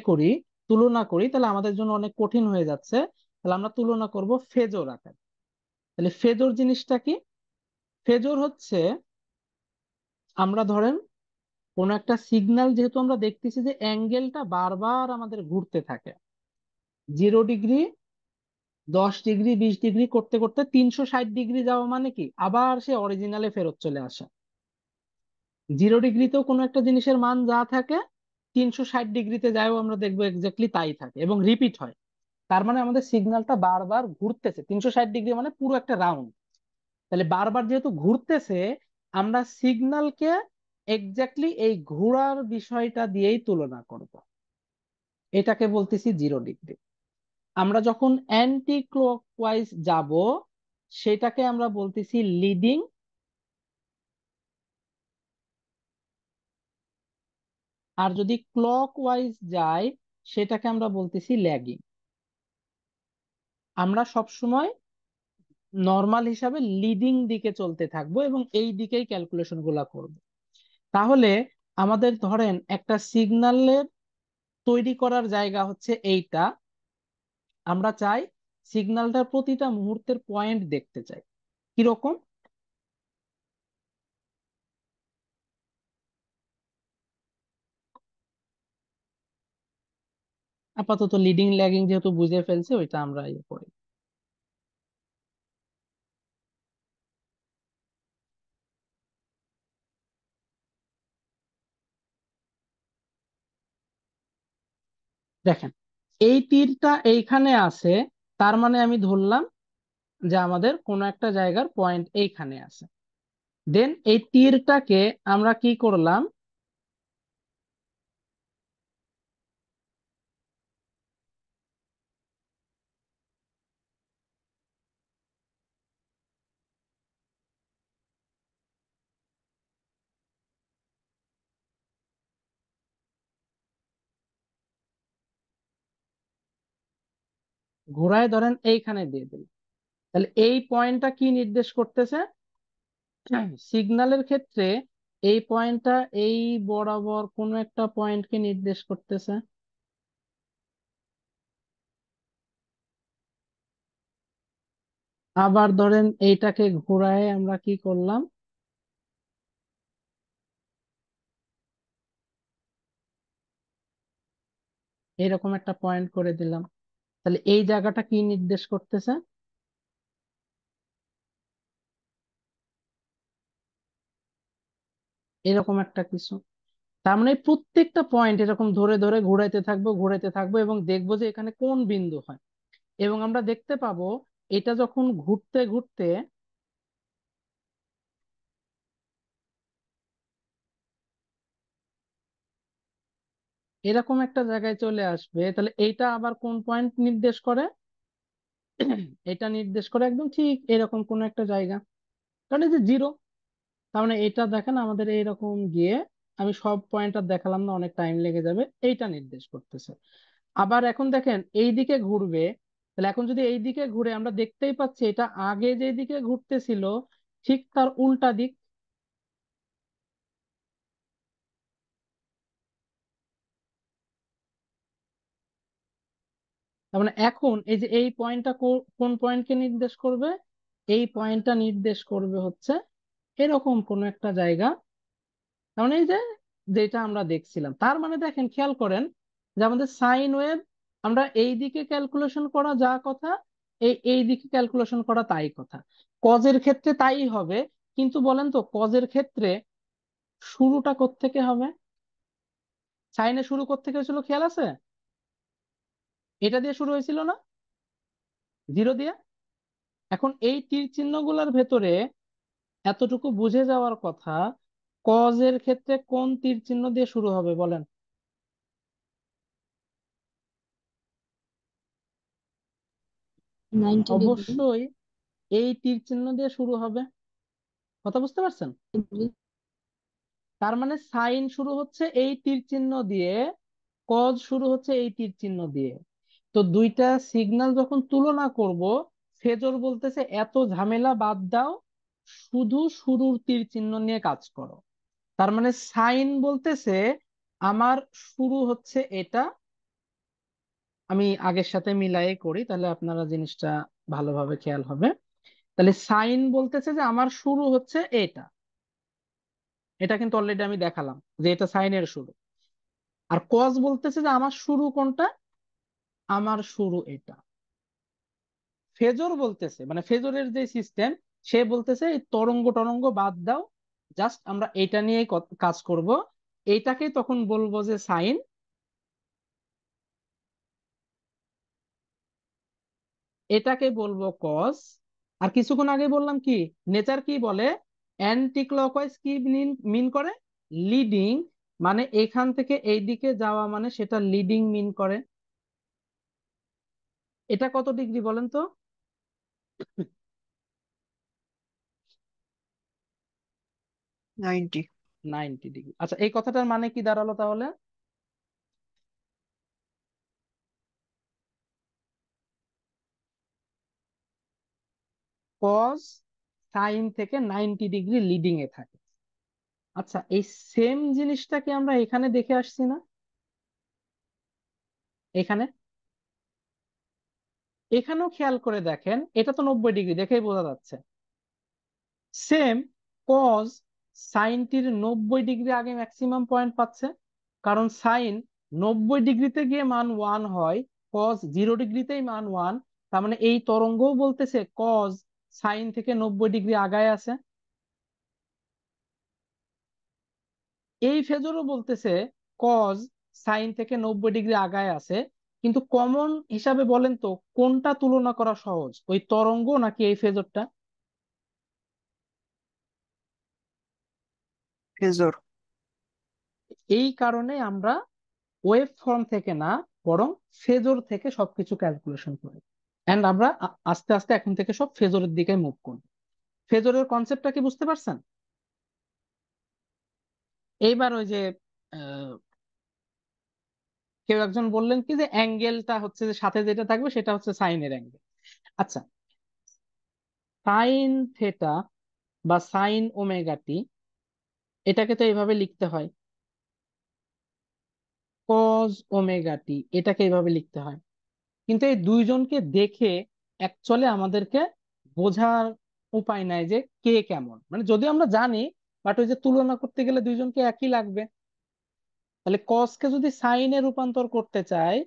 করি, তুলনা করি, তাহলে আমাদের জন্য অনেক কঠিন হয়ে যাচ্ছে। তাহলে আমরা তুলনা করব ফেজর আকারে। তাহলে ফেজর জিনিসটা কি? ফেজর হচ্ছে, আমরা ধরেন কোন একটা সিগন্যাল, যেহেতু আমরা দেখতেছি যে অ্যাঙ্গেলটা বারবার আমাদের ঘুরতে থাকে, 0 ডিগ্রি, 10 ডিগ্রি, 20 ডিগ্রি করতে করতে 360 ডিগ্রি যাওয়া মানে কি আবার সে অরিজিনালে ফেরত চলে আসা। 0 ডিগ্রিতেও কোনো একটা জিনিসের মান যা থাকে, 360 ডিগ্রিতে যায়ও আমরা দেখবো এক্স্যাক্টলি তাই থাকে এবং রিপিট হয়। তার মানে আমাদের সিগন্যালটা বারবার ঘুরতেছে, 360 ডিগ্রি মানে পুরো একটা রাউন্ড। তাহলে বারবার যেহেতু ঘুরতেছে, আমরা সিগন্যালকে এক্স্যাক্টলি এই ঘোরার বিষয়টা দিয়েই তুলনা করব। এটাকে বলতেছি 0 ডিগ্রি। আমরা যখন অ্যান্টি ক্লকওয়াইজ যাব, সেটাকে আমরা বলতেছি লিডিং। আর যদি ক্লকওয়াইজ যায়, সেটাকে আমরা বলতেছি ল্যাগিং। আমরা সব সময় নর্মাল হিসাবে লিডিং দিকে চলতে থাকবো এবং এই দিকেই ক্যালকুলেশন গুলা করব। তাহলে আমাদের ধরেন একটা সিগন্যালের তৈরি করার জায়গা হচ্ছে এইটা। আমরা চাই সিগন্যালটার প্রতিটা মুহূর্তের পয়েন্ট দেখতে চাই কিরকম। আপাতত লিডিং ল্যাগিং যেহেতু বুঝে ফেলছে, ওইটা আমরা করি। দেখেন, এই তীরটা এইখানে আছে, তার মানে আমি ধরলাম যে আমাদের কোনো একটা জায়গার পয়েন্ট এইখানে আছে। দেন এই তীরটাকে আমরা কি করলাম, ঘোরায় ধরেন এইখানে দিয়ে দিল, তাহলে এই পয়েন্টটা কি নির্দেশ করতেছে? সিগন্যালের ক্ষেত্রে এই পয়েন্টটা এই বরাবর কোনো একটা পয়েন্টকে নির্দেশ করতেছে। আবার ধরেন এইটাকে ঘোরায় আমরা কি করলাম, এরকম একটা পয়েন্ট করে দিলাম। তাহলে এই জায়গাটা কি নির্দেশ করতেছে? এরকম একটা কিছু। তার মানে প্রত্যেকটা পয়েন্ট এরকম ধরে ধরে ঘুরাইতে থাকবো, ঘুরাইতে থাকবো, এবং দেখবো যে এখানে কোন বিন্দু হয়। এবং আমরা দেখতে পাবো এটা যখন ঘুরতে ঘুরতে এরকম একটা জায়গায় চলে আসবে, তাহলে এইটা আবার কোন পয়েন্ট নির্দেশ করে? এটা নির্দেশ করে একদম ঠিক এরকম কোন একটা জায়গা, কারণ এই যে জিরো। তার মানে এটা দেখেন আমাদের এইরকম গিয়ে, আমি সব পয়েন্ট আর দেখালাম না, অনেক টাইম লেগে যাবে, এইটা নির্দেশ করতেছে। আবার এখন দেখেন এই দিকে ঘুরবে, তাহলে এখন যদি এই দিকে ঘুরে আমরা দেখতেই পাচ্ছি এটা আগে যে দিকে ঘুরতেছিল ঠিক তার উল্টা দিক। তার মানে এখন এই যে এই পয়েন্টটা কোন পয়েন্টকে নির্দেশ করবে? এই পয়েন্টটা নির্দেশ করবে হচ্ছে এরকম কোন একটা জায়গা। তার মানে এই যে যেটা আমরা দেখছিলাম, তার মানে দেখেন খেয়াল করেন যে আমাদের সাইন ওয়েভ আমরা এই দিকে ক্যালকুলেশন করা যা কথা, এই দিকে ক্যালকুলেশন করা তাই কথা। কজের ক্ষেত্রে তাই হবে, কিন্তু বলেন তো কজের ক্ষেত্রে শুরুটা কোত্থেকে হবে? সাইনের শুরু কোত্থেকে হয়েছিল খেয়াল আছে? এটা দিয়ে শুরু হয়েছিল না, জিরো দিয়ে। এখন এই তীর চিহ্নগুলোর ভেতরে এতটুকু বুঝে যাওয়ার কথা, কজের ক্ষেত্রে কোন তীর চিহ্ন দিয়ে শুরু হবে বলেন? 90 ডিগ্রি। অবশ্যই এই তীর চিহ্ন দিয়ে শুরু হবে। কথা বুঝতে পারছেন? তার মানে সাইন শুরু হচ্ছে এই তীর চিহ্ন দিয়ে, কজ শুরু হচ্ছে এই তীর চিহ্ন দিয়ে। তো দুইটা সিগন্যাল যখন তুলনা করব, ফেজর বলতেছে এত ঝামেলা বাদ দাও, শুধু শুরুর তীর চিহ্ন নিয়ে কাজ করো। তার মানে সাইন বলতেছে আমার শুরু হচ্ছে এটা। আমি আগের সাথে মিলাই করি তাহলে আপনারা জিনিসটা ভালোভাবে খেয়াল হবে। তাহলে সাইন বলতেছে যে আমার শুরু হচ্ছে এটা, এটা কিন্তু অলরেডি আমি দেখালাম যে এটা সাইনের শুরু। আর কজ বলতেছে যে আমার শুরু কোনটা, আমার শুরু এটা। ফেজর বলতেছে মানে ফেজরের যে সিস্টেম, সে বলতেছে এই তরঙ্গ টরঙ্গ বাদ দাও, জাস্ট আমরা এটা নিয়ে কাজ করব। এইটাকে তখন বলবো যে সাইন, এটাকে বলবো কজ। আর কিছুক্ষণ আগে বললাম কি, নেচার কি বলে, অ্যান্টি ক্লকওয়াইজ কি মিন মিন করে? লিডিং। মানে এখান থেকে এই দিকে যাওয়া মানে সেটা লিডিং মিন করে। এটা কত ডিগ্রি বলেন তো? 90। 90 ডিগ্রি। আচ্ছা, এই কথাটার মানে কি দাঁড়ালো তাহলে? কজ সাইন থেকে 90 ডিগ্রি লিডিং এ থাকে। আচ্ছা, এই সেম জিনিসটাকে আমরা এখানে দেখে আসছি না? এখানে, এখানেও খেয়াল করে দেখেন, এটা তো 90 ডিগ্রি দেখেই বোঝা যাচ্ছে। সেম কজ সাইনটির 90 ডিগ্রি আগে ম্যাক্সিমাম পয়েন্ট পাচ্ছে, কারণ সাইন 90 ডিগ্রিতে গিয়ে মান 1 হয়, কজ 0 ডিগ্রিতেই মান 1। তার মানে এই তরঙ্গও বলতেছে কজ সাইন থেকে 90 ডিগ্রি আগায় আছে। এই ফেজরও বলতেছে কজ সাইন থেকে 90 ডিগ্রি আগায় আছে। কিন্তু কমন হিসাবে বলেন তো কোনটা তুলনা করা সহজ, ওই তরঙ্গ নাকি এই ফেজরটা? ফেজর। এই কারণে আমরা ওয়েভ ফর্ম থেকে না, বরং ফেজর থেকে সবকিছু ক্যালকুলেশন করি। এন্ড আমরা আস্তে আস্তে এখন থেকে সব ফেজরের দিকে মুভ করব। ফেজরের কনসেপ্টটা কি বুঝতে পারছেন? এইবার ওই যে কেউ একজন বললেন কি যে অ্যাঙ্গেলটা হচ্ছে যে সাথে যেটা থাকবে সেটা হচ্ছে সাইনের অ্যাঙ্গেল। আচ্ছা, সাইন থেটা বা সাইন ওমেগা টি, এটাকে তো এইভাবে লিখতে হয়। কজ ওমেগা টি, এটাকে এইভাবে লিখতে হয়। কিন্তু এই দুইজনকে দেখে অ্যাকচুয়ালি আমাদেরকে বোঝার উপায় নাই যে কে কেমন, মানে যদি আমরা জানি, বাট ওই যে তুলনা করতে গেলে দুইজনকে একই লাগবে। তাহলে কসকে যদি সাইনে রূপান্তর করতে চাই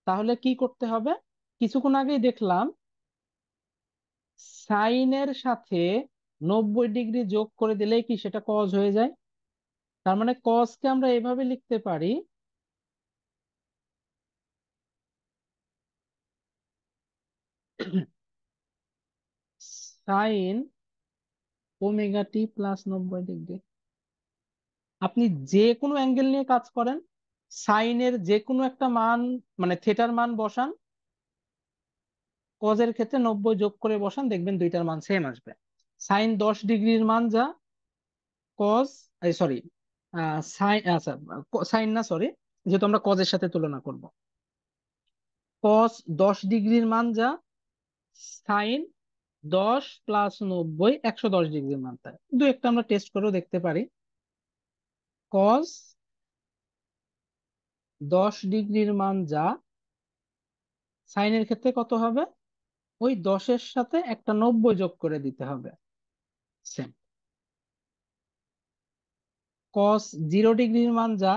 তাহলে কি করতে হবে? কিছুক্ষণ আগেই দেখলাম সাইনের সাথে 90 ডিগ্রি যোগ করে দিলেই কি সেটা কজ হয়ে যায়। তার মানে কসকে আমরা এভাবে লিখতে পারি, sign omega T plus 90 degree. আপনি যে কোনো অ্যাঙ্গেল নিয়ে কাজ করেন, সাইনের যে কোনো একটা মান, মানে থেটার মান বসান, কজের ক্ষেত্রে 90 যোগ করে বসান, দেখবেন দুইটার মান সেম আসবে। সাইন 10 ডিগ্রির মান যা, কজ, সরি, সাইন, আচ্ছা, সাইন না, সরি, যেহেতু আমরা কজের সাথে তুলনা করব, কস 10 ডিগ্রির মান যা, সাইন 10 + 90 110 ডিগ্রির মান তাই। দু একটা আমরা টেস্ট করেও দেখতে পারি। কস 10 ডিগ্রির মান যা, সাইনের ক্ষেত্রে কত হবে? ওই 10-এর সাথে একটা 90 যোগ করে দিতে হবে, সেম। কস 0 ডিগ্রির মান যা,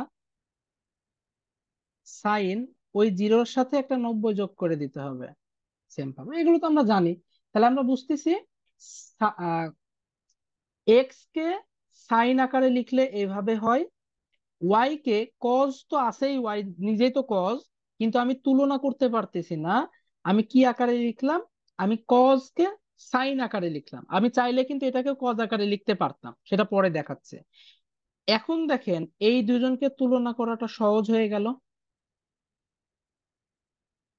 সাইন ওই 0-এর সাথে একটা 90 যোগ করে দিতে হবে, সেম পাবো। এগুলো তো আমরা জানি। তাহলে আমরা বুঝতেছি এক্স কে সাইন আকারে লিখলে এভাবে হয়, ওয়াই কে, কজ তো আছেই, ওয়াই নিজেই তো কজ, কিন্তু আমি তুলনা করতে পারতেছি না, আমি কি আকারে লিখলাম? আমি কজ কে সাইন আকারে লিখলাম। আমি চাইলে কিন্তু এটাকে কজ আকারে লিখতে পারতাম, সেটা পরে দেখাচ্ছে। এখন দেখেন এই দুজনকে তুলনা করাটা সহজ হয়ে গেল।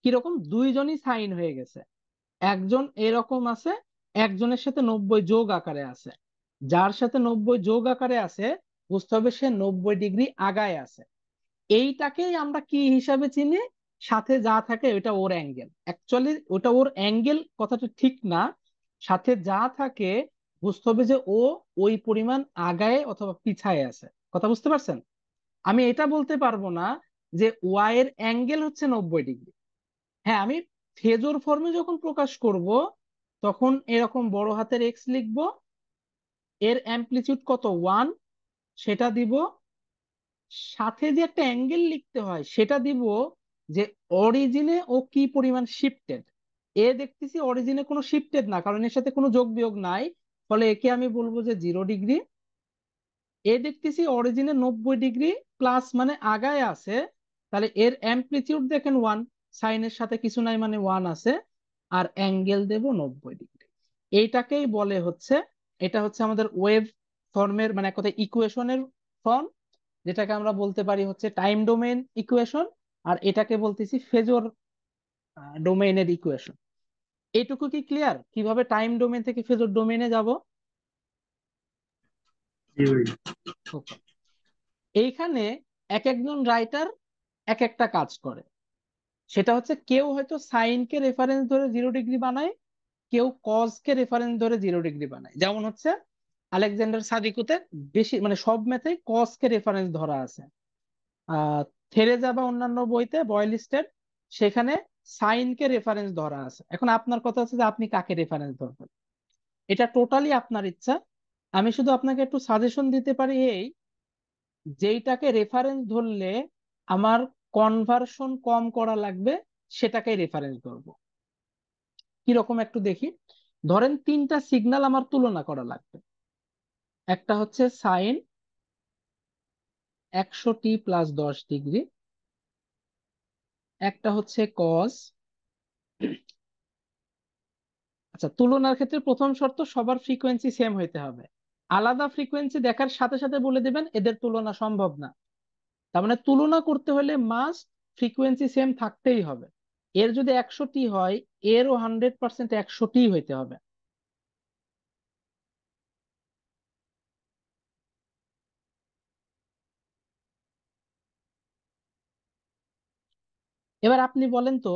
কিরকম? দুইজনই সাইন হয়ে গেছে, একজন এরকম আছে, একজনের সাথে 90 যোগ আকারে আছে। যার সাথে 90 যোগ আকারে আছে বুঝতে হবে সে 90 ডিগ্রি আগায় আছে। এইটাকেই আমরা কি হিসাবে চিনি? সাথে যা থাকে ওটা ওর অ্যাঙ্গেল। অ্যাকচুয়ালি ওটা ওর অ্যাঙ্গেল কথাটা ঠিক না, সাথে যা থাকে বুঝতে হবে যে ও ওই পরিমাণ আগায় অথবা পিছায় আছে। কথা বুঝতে পারছেন? আমি এটা বলতে পারবো না যে ওয়াই এর অ্যাঙ্গেল হচ্ছে 90 ডিগ্রি। হ্যাঁ, আমি ফেজর ফর্মে যখন প্রকাশ করব তখন এরকম বড় হাতের এক্স লিখবো, এর অ্যামপ্লিচিউড কত, 1, সেটা দিব, সাথে যে একটা অ্যাঙ্গেল লিখতে হয় সেটা দিব, যে অরিজিনে ও কি পরিমাণ শিফটেড। এ দেখতেছি অরিজিনে কোনো শিফটেড না, কারণ এর সাথে কোনো যোগ বিয়োগ নাই, ফলে একে আমি বলবো যে 0 ডিগ্রি। এ দেখতেছি অরিজিনে 90 ডিগ্রি প্লাস, মানে আগায় আছে, তাহলে এর অ্যামপ্লিটিউড দেখেন 1, সাইনের সাথে কিছু নাই মানে 1 আছে, আর অ্যাঙ্গেল দেব 90 ডিগ্রি। এইটাকেই বলে হচ্ছে, এটা হচ্ছে আমাদের ওয়েভ ফর্মের, মানে এক কথায় ইকুয়েশনের ফর্ম, যেটাকে আমরা বলতে পারি হচ্ছে টাইম ডোমেইন ইকুয়েশন। আর এটাকে বলতেছি ফেজর ডোমেইনের ইকুয়েশন। এইটুকু কি ক্লিয়ার কিভাবে টাইম ডোমেইন থেকে ফেজর ডোমেইনে যাব? জি ভাই। ওকে। এইখানে এক একজন রাইটার এক একটা কাজ করে। সেটা হচ্ছে কেউ হয়তো সাইন কে রেফারেন্স ধরে 0 ডিগ্রি বানায়, কেউ কজ কে রেফারেন্স ধরে 0 ডিগ্রি বানায়। যেমন হচ্ছে আলেকজান্ডার সাদিকুতে বেশি, মানে সব ম্যাথে কজ কে রেফারেন্স ধরা আছে। আহ থেরেজা বা অন্যান্য বইতে বয়েলিস্টের, সেখানে সাইন কে রেফারেন্স ধরা আছে। এখন আপনার কথা হচ্ছে যে আপনি কাকে রেফারেন্স ধরবেন, এটা টোটালি আপনার ইচ্ছা। আমি শুধু আপনাকে একটু সাজেশন দিতে পারি এই, যেইটাকে রেফারেন্স ধরলে আমার কনভার্সন কম করা লাগবে সেটাকেই রেফারেন্স ধরবো। কিরকম একটু দেখি। ধরেন তিনটা সিগন্যাল আমার তুলনা করা লাগবে, একটা হচ্ছে সাইন 100t + 10 ডিগ্রি, একটা হচ্ছে কজ। আচ্ছা, তুলনার ক্ষেত্রে প্রথম শর্ত সবার ফ্রিকোয়েন্সি সেম হইতে হবে। আলাদা ফ্রিকোয়েন্সি দেখার সাথে সাথে বলে দেবেন এদের তুলনা সম্ভব না। তার মানে তুলনা করতে হলে মাস্ট ফ্রিকোয়েন্সি সেম থাকতেই হবে। এর যদি 100t হয়, এরও 100% 100t হইতে হবে। এবার আপনি বলেন তো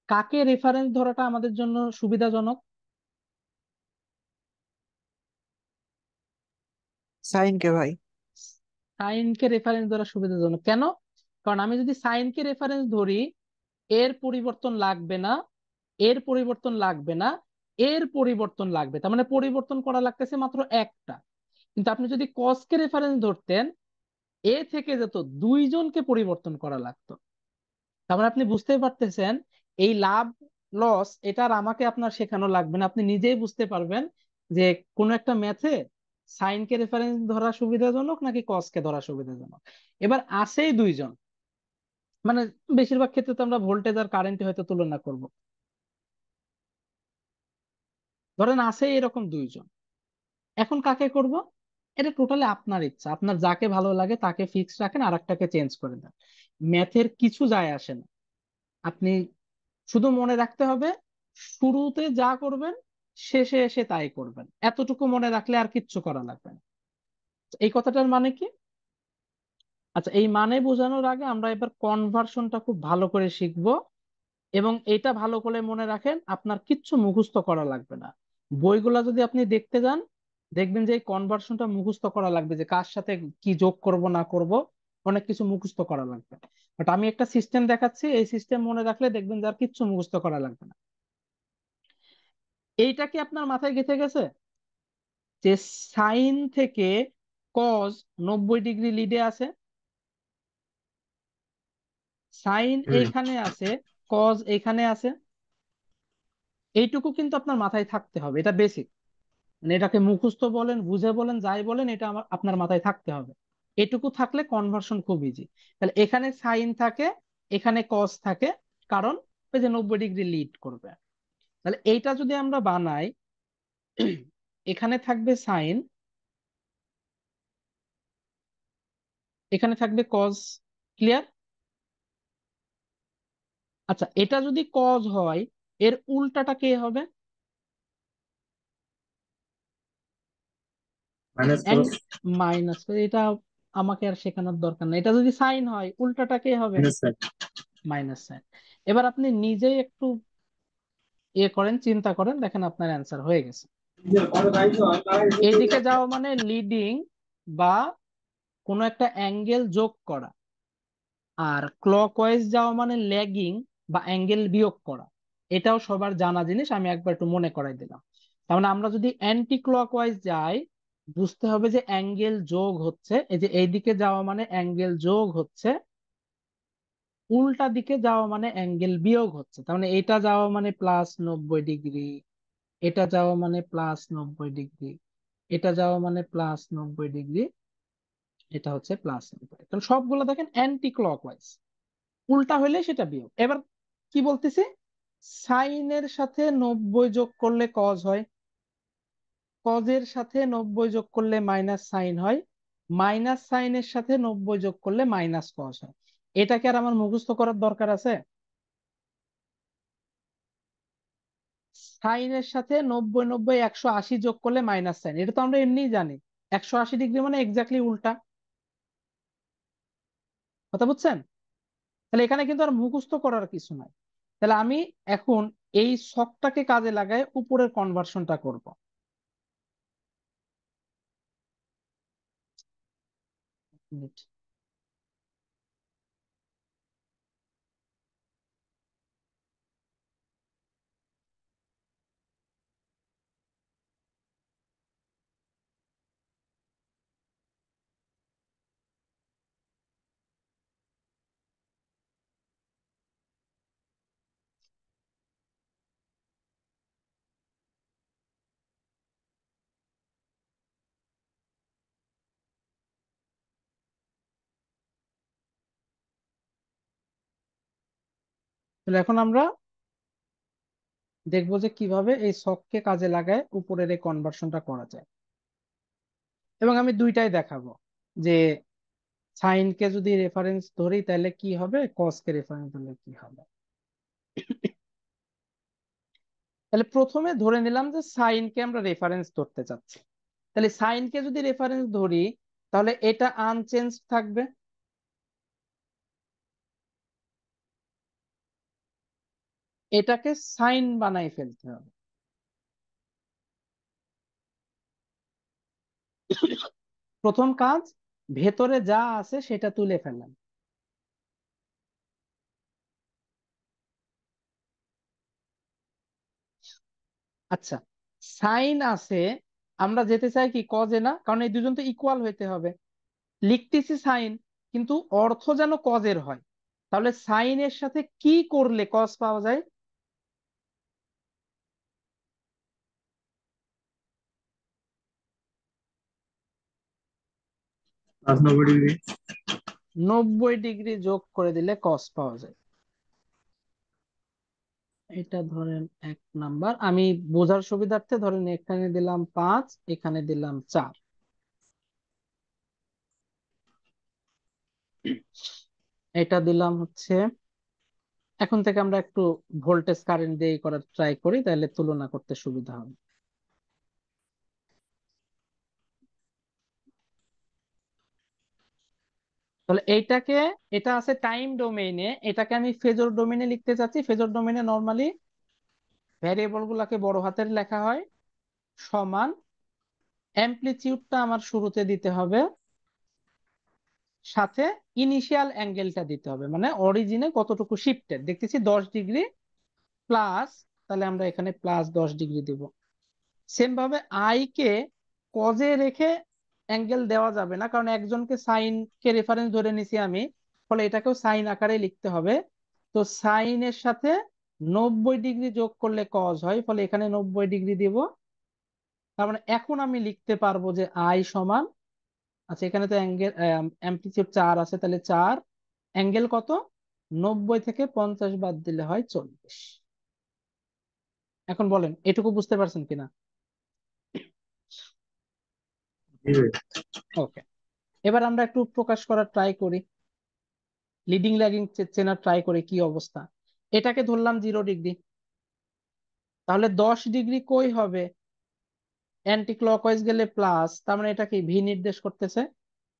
কাকে রেফারেন্স ধরাটা আমাদের জন্য সুবিধাজনক? সাইন কে ভাই। সাইনকে রেফারেন্স ধরা সুবিধাজনক কেন? কারণ আমি যদি সাইনকে রেফারেন্স ধরি, এর পরিবর্তন লাগবে না, এর পরিবর্তন লাগবে না, এর পরিবর্তন লাগবে, তার মানে পরিবর্তন করা লাগতেছে মাত্র একটা। কিন্তু আপনি যদি কসকে রেফারেন্স ধরতেন, এ থেকে যেত দুইজনকে পরিবর্তন করা লাগতো। তার মানে আপনি বুঝতেই পারতেছেন এই লাভ লস এটা আর আমাকে আপনার শেখানো লাগবে না, আপনি নিজেই বুঝতে পারবেন যে কোন একটা ম্যাথে সাইনকে রেফারেন্স ধরা সুবিধাজনক নাকি কসকে ধরা সুবিধাজনক। এবার আসেই দুইজন, মানে বেশিরভাগ ক্ষেত্রে তো আমরা ভোল্টেজ আর কারেন্টে হয়তো তুলনা করব। ধরেন আছে এরকম দুইজন, এখন কাকে করব? এটা টোটালি আপনার ইচ্ছা, আপনার যাকে ভালো লাগে তাকে ফিক্স রাখেন আর একটাকে চেঞ্জ করে দেন। ম্যাথের কিছু যায় আসে না। আপনি শুধু মনে রাখতে হবে শুরুতে যা করবেন শেষে এসে তাই করবেন, এতটুকু মনে রাখলে আর কিচ্ছু করা লাগবে না। এই কথাটার মানে কি? আচ্ছা, এই মানে বোঝানোর আগে আমরা এবার কনভার্সনটা খুব ভালো করে শিখবো। এবং এটা ভালো করে মনে রাখেন, আপনার কিচ্ছু মুখস্থ করা লাগবে না। বইগুলা যদি আপনি দেখতে যান, দেখবেন যে এই কনভার্সনটা মুখস্থ করা লাগবে, যে কার সাথে কি যোগ করব না করব, অনেক কিছু মুখস্থ করা লাগবে। বাট আমি একটা সিস্টেম দেখাচ্ছি, এই সিস্টেম মনে রাখলে দেখবেন যে আর কিচ্ছু মুখস্থ করা লাগবে না। এইটা কি আপনার মাথায় গেঁথে গেছে যে সাইন থেকে কজ 90 ডিগ্রি লিডে আছে, সাইন হুম। এইখানে আছে, কজ এইখানে আছে? এইটুকু কিন্তু আপনার মাথায় থাকতে হবে, এটা বেসিক। মানে এটাকে মুখস্থ বলেন বুঝে বলেন যাই বলেন, এটা আমার আপনার মাথায় থাকতে হবে। এটুকু থাকলে কনভার্সন খুব ইজি। তাহলে এখানে সাইন থাকে, এখানে কস থাকে, কারণ ওই যে 90 ডিগ্রি লিড করবে। তাহলে এইটা যদি আমরা বানাই, এখানে থাকবে সাইন, এখানে থাকবে কজ। ক্লিয়ার? আচ্ছা, এটা যদি কজ হয়, এর উল্টাটা কে হবে? Minus and cos. মাইনাস। এটা আমাকে আর শেখানোর দরকার নেই। এটা যদি সাইন হয়, উল্টাটা কে হবে? Minus sine. Minus sine. এবার আপনি নিজেই একটু করেন, চিন্তা করেন, দেখেন আপনার অ্যান্সার হয়ে গেছে। এইদিকে যাওয়া মানে লিডিং বা কোনো একটা অ্যাঙ্গেল যোগ করা, আর ক্লকওয়াইজ যাওয়া মানে ল্যাগিং বা অ্যাঙ্গেল বিয়োগ করা। এটাও সবার জানা জিনিস, আমি একবার একটু মনে করাই দিলাম। তার মানে আমরা যদি অ্যান্টি ক্লকওয়াইজ যাই, বুঝতে হবে যে অ্যাঙ্গেল যোগ হচ্ছে, এই যে এইদিকে যাওয়া মানে অ্যাঙ্গেল যোগ হচ্ছে, উল্টা দিকে যাওয়া মানে অ্যাঙ্গেল বিয়োগ হচ্ছে। তার মানে এটা যাওয়া মানে +90 ডিগ্রি, এটা যাওয়া মানে +90 ডিগ্রি, এটা যাওয়া মানে +90 ডিগ্রি, এটা হচ্ছে +90। তাহলে সবগুলো দেখেন অ্যান্টি ক্লকওয়াইজ, উল্টা হইলে সেটা বিয়োগ। এবার কি বলতেছি, সাইনের সাথে 90 যোগ করলে কজ হয়, কজের সাথে 90 যোগ করলে মাইনাস সাইন হয়, মাইনাস সাইনের সাথে 90 যোগ করলে মাইনাস কজ হয়। এটাকে আর আমার মুখস্থ করার দরকার আছে? সাইনের সাথে 90 90 180 যোগ করলে মাইনাস সাইন, এটা তো আমরা এমনিই জানি। 180 ডিগ্রি মানে এক্স্যাক্টলি উল্টা। কথা বুঝছেন? তাহলে এখানে কিন্তু আর মুখস্থ করার কিছু নাই। তাহলে আমি এখন এই ছকটাকে কাজে লাগায় উপরের কনভার্সনটা করব। মিনিট। তাহলে এখন আমরা দেখবো যে কিভাবে এই ছককে কাজে লাগায় উপরের এই কনভার্সনটা করা যায়। এবং আমি দুইটাই দেখাবো, যে সাইনকে যদি রেফারেন্স ধরি তাহলে কি হবে, কসকে রেফারেন্স ধরলে কি হবে। তাহলে প্রথমে ধরে নিলাম যে সাইনকে আমরা রেফারেন্স ধরতে চাচ্ছি। তাহলে সাইনকে যদি রেফারেন্স ধরি, তাহলে এটা আনচেঞ্জ থাকবে। এটাকে সাইন বানাই ফেলতে হবে। প্রথম কাজ, ভেতরে যা আছে সেটা তুলে ফেলা। আচ্ছা, সাইন আছে, আমরা যেতে চাই কি কজে না, কারণ এই দুজন তো ইকুয়াল হইতে হবে। লিখতেছি সাইন, কিন্তু অর্থ যেন কজের হয়। তাহলে সাইনের সাথে কি করলে কজ পাওয়া যায়? Plus 90 degree. 90 ডিগ্রি যোগ করে দিলে কজ পাওয়া যায়। এটা ধরেন 1 নাম্বার, আমি বোঝার সুবিধার্থে ধরেন এখানে দিলাম 5, এখানে দিলাম 4। এটা দিলাম হচ্ছে, এখন থেকে আমরা একটু ভোল্টেজ কারেন্ট দিয়ে করার ট্রাই করি, তাহলে তুলনা করতে সুবিধা হবে। তাহলে এইটাকে, এটা আছে টাইম ডোমেইনে, এটাকে আমি ফেজর ডোমেইনে লিখতে চাচ্ছি। ফেজর ডোমেইনে নর্মালি ভ্যারিয়েবল গুলাকে বড় হাতের লেখা হয়, সমান অ্যামপ্লিটিউডটা আমার শুরুতে দিতে হবে, সাথে ইনিশিয়াল অ্যাঙ্গেলটা দিতে হবে, মানে অরিজিনে কতটুকু শিফটেড দেখতেছি 10 ডিগ্রি প্লাস, তাহলে আমরা এখানে +10 ডিগ্রি দিব। সেম ভাবে আই কে কজে রেখে অ্যাঙ্গেল দেওয়া যাবে না, কারণ একজনকে সাইন কে রেফারেন্স ধরে নিছি আমি, ফলে এটাকেও সাইন আকারে লিখতে হবে। তো সাইনের সাথে 90 ডিগ্রি যোগ করলে কজ হয়, ফলে এখানে 90 ডিগ্রি দিব। তার মানে এখন আমি লিখতে পারবো যে আই সমান, আচ্ছা এখানে তো অ্যাঙ্গেল অ্যামপ্লিটিউড 4 আছে, তাহলে 4 অ্যাঙ্গেল কত, 90 থেকে 50 বাদ দিলে হয় 40। এখন বলেন এটুকু বুঝতে পারছেন কিনা? জি ভাই। ওকে, এবার আমরা একটু প্রকাশ করার ট্রাই করি, লিডিং ল্যাগিং চেনার ট্রাই করি কি অবস্থা। এটাকে ধরলাম 0 ডিগ্রি, তাহলে 10 ডিগ্রি কই হবে, অ্যান্টি ক্লকওয়াইজ গেলে প্লাস, তার মানে এটা কি ভি নির্দেশ করতেছে।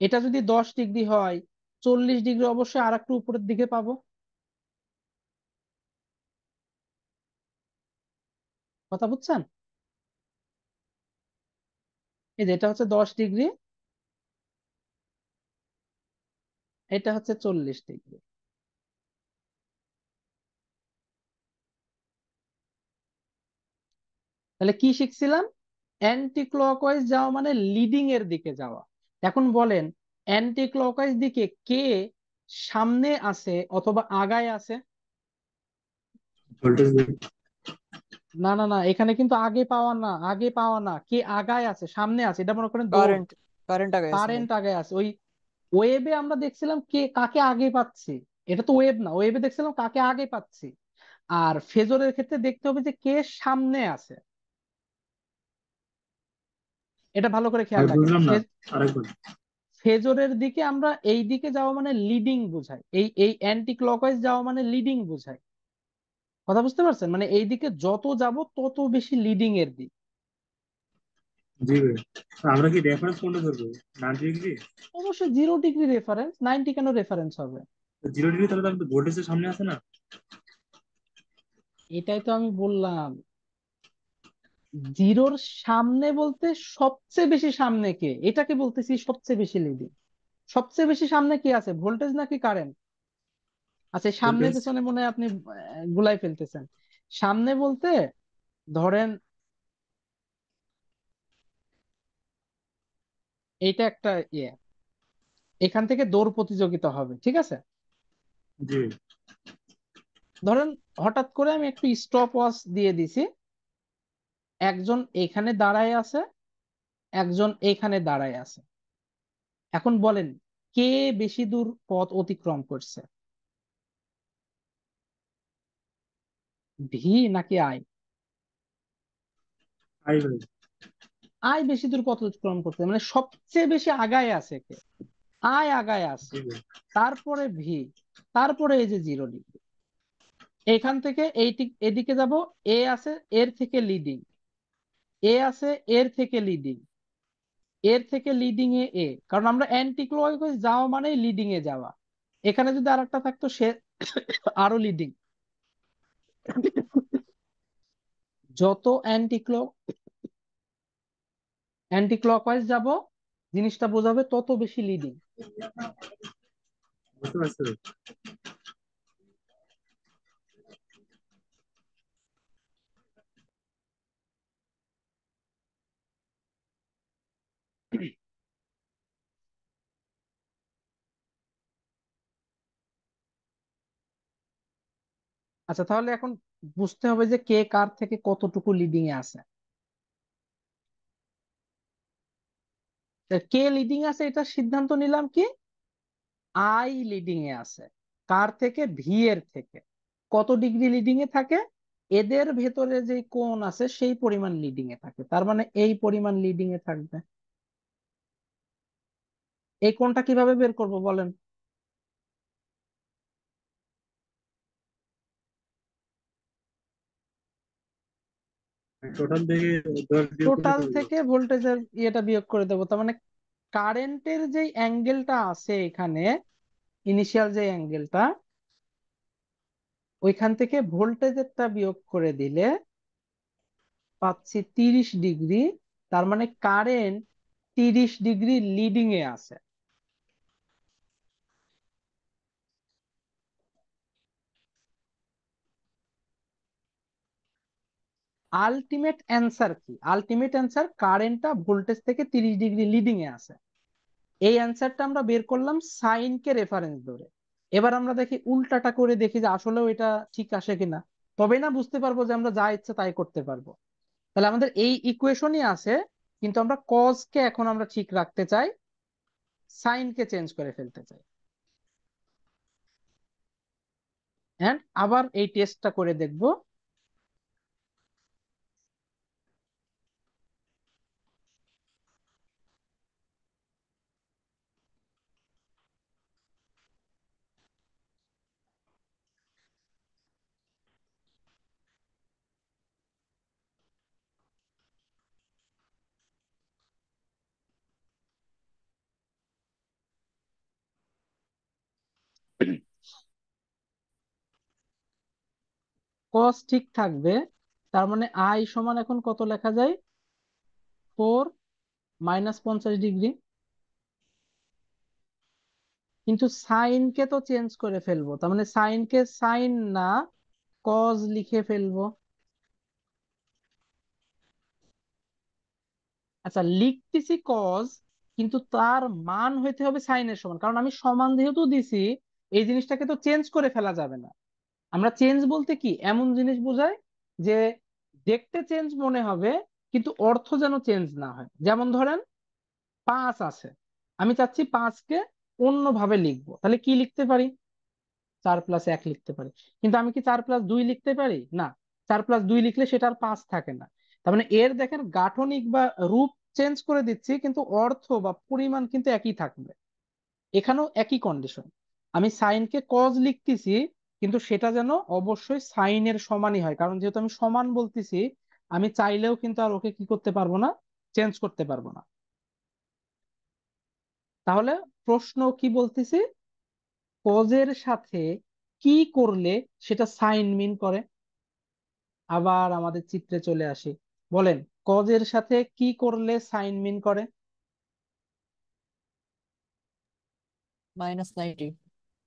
এটা যদি 10 ডিগ্রি হয়, 40 ডিগ্রি অবশ্যই আর একটু উপরের দিকে পাবো। কথা বুঝছেন? এই যে এটা হচ্ছে 10 ডিগ্রি, এটা হচ্ছে 40 ডিগ্রি। তাহলে কি শিখছিলাম, অ্যান্টি ক্লকওয়াইজ যাওয়া মানে লিডিং এর দিকে যাওয়া। এখন বলেন অ্যান্টি ক্লকওয়াইজ দিকে কে সামনে আছে অথবা আগায় আছে? ভোল্টেজ। না না না, এখানে কিন্তু আগে পাওয়া না, আগে পাওয়া না, কে আগায় আছে সামনে আছে, এটা মনে করেন দৌড়। কারেন্ট কারেন্ট আগে আছে ভাই। কারেন্ট আগে আছে। ওই ওয়েবে আমরা দেখছিলাম কে কাকে আগে পাচ্ছি, এটা তো ওয়েব না, ওয়েবে দেখছিলাম কাকে আগে পাচ্ছি। আর ফেজরের ক্ষেত্রে দেখতে হবে যে কে সামনে আছে। এটা ভালো করে খেয়াল ভাই রাখেন। বুঝলাম না, আরেকবার। ফেজরের দিকে আমরা এই দিকে যাওয়া মানে লিডিং বোঝায়, এই এই অ্যান্টি ক্লকওয়াইজ যাওয়া মানে লিডিং বোঝায়। কথা বুঝতে পারছেন, মানে এই দিকে যত যাব তত বেশি লিডিং এর দিক। জি ভাই। আমরা কি রেফারেন্স কোনটা ধরবো? 90 ডিগ্রি? অবশ্যই 0 ডিগ্রি রেফারেন্স, 90 কেন রেফারেন্স হবে? 0 ডিগ্রি তাহলে তো আমাদের ভোল্টেজের সামনে আছে না? এটাই তো আমি বললাম, জিরোর সামনে বলতে সবচেয়ে বেশি সামনে কে, এটাকে বলতেছি সবচেয়ে বেশি লিডিং। সবচেয়ে বেশি সামনে কি আছে, ভোল্টেজ নাকি কারেন্ট? আচ্ছা সামনে ভোল্টেজ। পেছনে মনে হয় আপনি গুলাই ফেলতেছেন। সামনে বলতে ধরেন এইটা একটা ইয়ে, এখান থেকে দৌড় প্রতিযোগিতা হবে, ঠিক আছে? জি। ধরেন হঠাৎ করে আমি একটু স্টপ ওয়াচ দিয়ে দিছি, একজন এখানে দাঁড়ায় আছে, একজন এখানে দাঁড়ায় আছে। এখন বলেন কে বেশি দূর পথ অতিক্রম করছে, ভি নাকি আই? আই ভাই। আই বেশি দূর পথ অতিক্রম করতে, মানে সবচেয়ে বেশি আগায় আছে কে, আই আগায় আছে, জি ভাই। তারপরে ভি, তারপরে এই যে 0 ডিগ্রি। এখান থেকে এদিকে যাব, এ আছে এর থেকে লিডিং, এ আছে এর থেকে লিডিং, এর থেকে লিডিং এ কারণ আমরা অ্যান্টি ক্লকওয়াইজ যাওয়া মানে লিডিং এ যাওয়া। এখানে যদি আরেকটা থাকতো সে আরো লিডিং, যত অ্যান্টি ক্লকওয়াইজ যাব জিনিসটা বোঝাবে তত বেশি লিডিং। বুঝতে পারছো? আচ্ছা, তাহলে এখন বুঝতে হবে যে কে কার থেকে কতটুকু লিডিং এ আছে। কে লিডিং আছে এটা সিদ্ধান্ত নিলাম কি, আই লিডিং এ আছে। কার থেকে? ভি এর থেকে। কত ডিগ্রি লিডিং এ থাকে? এদের ভেতরে যে কোণ আছে সেই পরিমাণ লিডিং এ থাকে, তার মানে এই পরিমাণ লিডিং এ থাকবে। এই কোণটা কিভাবে বের করব বলেন? টোটাল থেকে 10 বিয়োগ করলে টোটাল চলে থেকে যাবে। ভোল্টেজের ইয়েটা বিয়োগ করে দেবো, তার মানে কারেন্টের যে অ্যাঙ্গেলটা আছে এখানে, ইনিশিয়াল যে অ্যাঙ্গেলটা, ওইখান থেকে ভোল্টেজেরটা বিয়োগ করে দিলে পাচ্ছি 30 ডিগ্রি। তার মানে কারেন্ট 30 ডিগ্রি লিডিং এ আছে। আলটিমেট অ্যান্সার কি? আলটিমেট অ্যান্সার কারেন্টটা ভোল্টেজ থেকে 30 ডিগ্রি লিডিং এ আছে। এই অ্যান্সারটা আমরা বের করলাম সাইন কে রেফারেন্স ধরে। এবার আমরা দেখি উল্টাটা করে দেখি যে আসলেও এটা ঠিক আসে কিনা। তবেই না বুঝতে পারবো যে আমরা যা ইচ্ছে তাই করতে পারবো। তাহলে আমাদের এই ইকুয়েশনই আছে, কিন্তু আমরা কজ কে এখন আমরা ঠিক রাখতে চাই, সাইন কে চেঞ্জ করে ফেলতে চাই। এন্ড আবার এই টেস্টটা করে দেখব। কজ ঠিক থাকবে, তার মানে আই সমান এখন কত লেখা যায়? 4 - 50 ডিগ্রি। কিন্তু সাইন কে তো চেঞ্জ করে ফেলবো, তার মানে সাইন কে সাইন না কজ লিখে ফেলবো। আচ্ছা, লিখতেছি কজ, কিন্তু তার মান হইতে হবে সাইনের সমান, কারণ আমি সমান যেহেতু দিছি, এই জিনিসটাকে তো চেঞ্জ করে ফেলা যাবে না। আমরা চেঞ্জ বলতে কি এমন জিনিস বোঝায় যে দেখতে চেঞ্জ মনে হবে কিন্তু অর্থ যেন চেঞ্জ না হয়। যেমন ধরেন 5 আছে, আমি চাচ্ছি 5কে অন্যভাবে লিখবো, তাহলে কি লিখতে পারি? 4+1 লিখতে পারি। কিন্তু আমি কি 4+2 লিখতে পারি? না। 4+2 লিখলে সেটা আর 5 থাকে না। তার মানে এর দেখেন গাঠনিক বা রূপ চেঞ্জ করে দিচ্ছি, কিন্তু অর্থ বা পরিমাণ কিন্তু একই থাকবে। এখানেও একই কন্ডিশন। আমি সাইনকে কজ লিখতেছি, কিন্তু সেটা যেন অবশ্যই সাইনের সমানই হয়, কারণ যেহেতু আমি সমান বলতেছি, আমি চাইলেও কিন্তু আর ওকে কি করতে পারবো না, চেঞ্জ করতে পারবো না। তাহলে প্রশ্ন কি বলতেছি, কজের সাথে কি করলে সেটা সাইন মিন করে। আবার আমাদের চিত্রে চলে আসি, বলেন কজের সাথে কি করলে সাইন মিন করে? -90।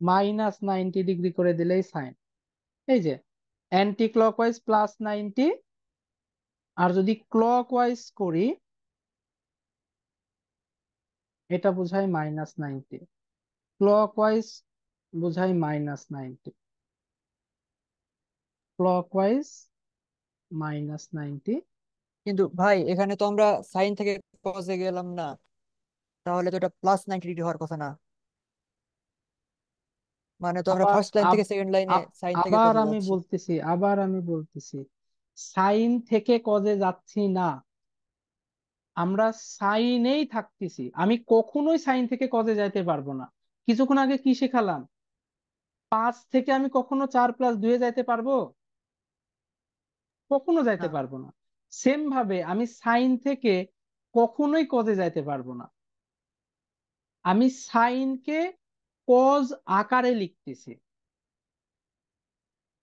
-90 ডিগ্রি করে দিলেই সাইন। এই যে অ্যান্টি ক্লকওয়াইজ +90, আর যদি ক্লকওয়াইজ করি এটা বোঝায় -90। ক্লকওয়াইজ বোঝায় -90। ক্লকওয়াইজ -90। কিন্তু ভাই এখানে তো আমরা সাইন থেকে কজে গেলাম না, তাহলে তো এটা +90 ডিগ্রি হওয়ার কথা না। মানে তো আমরা আবার ফার্স্ট লাইন থেকে সেকেন্ড লাইনে সাইন থেকে আবার কজে আমি যাচ্ছি। বলতেছি, সাইন থেকে কজে যাচ্ছি না, আমরা সাইনেই থাকতেছি। আমি কখনোই সাইন থেকে কজে যাইতে পারবো না। কিছুক্ষণ আগে কি শেখালাম? 5 থেকে আমি কখনো 4+2 যাইতে পারবো? কখনো যাইতে না। পারবো না। সেম ভাবে আমি সাইন থেকে কখনোই কজে যাইতে পারবো না। আমি সাইনকে কজ আকারে লিখতেছি।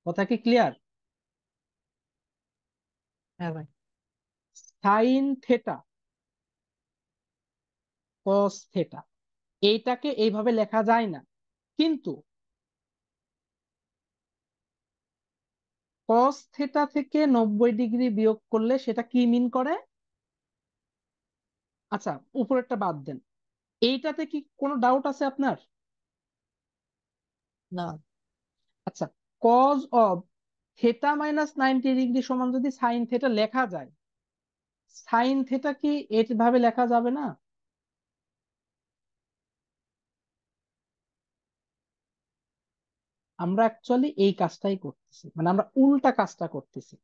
কথা কি ক্লিয়ার? হ্যাঁ ভাই। সাইন থেটা কস থেটা এইটাকে এইভাবে লেখা যায় না, কিন্তু কস থেটা থেকে 90 ডিগ্রি বিয়োগ করলে সেটা কি মিন করে? আচ্ছা, উপরেরটা বাদ দেন, এইটাতে কি কোনো ডাউট আছে আপনার? না। আচ্ছা, cos of theta minus 90 degree সমান যদি সাইন থেটা লেখা যায়, সাইন থেটা কি এইভাবে লেখা যাবে না? আমরা অ্যাকচুয়ালি এই কাজটাই করতেছি, মানে আমরা উল্টা কাজটা করতেছি।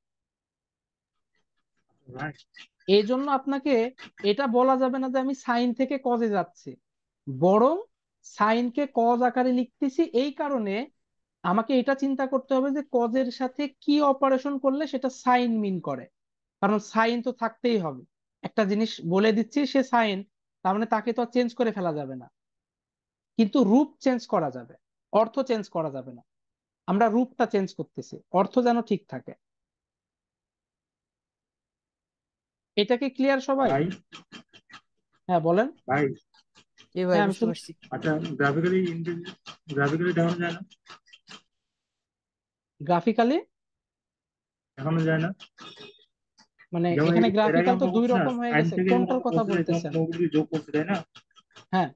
রাইট। এই জন্য আপনাকে এটা বলা যাবে না যে আমি সাইন থেকে কজে যাচ্ছি, বরং সাইনকে কজ আকারে লিখতেছি। এই কারণে আমাকে এটা চিন্তা করতে হবে যে কজের সাথে কি অপারেশন করলে সেটা সাইন মিন করে, কারণ সাইন তো থাকতেই হবে। একটা জিনিস বলে দিচ্ছি সে সাইন, তার মানে তাকে তো চেঞ্জ করে ফেলা যাবে না, কিন্তু রূপ চেঞ্জ করা যাবে, অর্থ চেঞ্জ করা যাবে না। আমরা রূপটা চেঞ্জ করতেছি, অর্থ যেন ঠিক থাকে। এটা কি ক্লিয়ার সবাই? ভাই হ্যাঁ বলেন। ভাই জি ভাই, হ্যাঁ আমি বুঝতে শুন, পারছি। আচ্ছা, গ্রাফিক্যালি দেখানো যায় না? গ্রাফিক্যালি দেখানো যায় না? মানে যেমন এখানে এর আগে গ্রাফিক্যাল তো আমরা দুই বলছি না, রকম হয়ে সাইন গেছে, থেকে যখন কোনটার আমরা কথা বলতে যাই তখন বলতেছেন? নব্বই যোগ করতে তাই না? হ্যাঁ,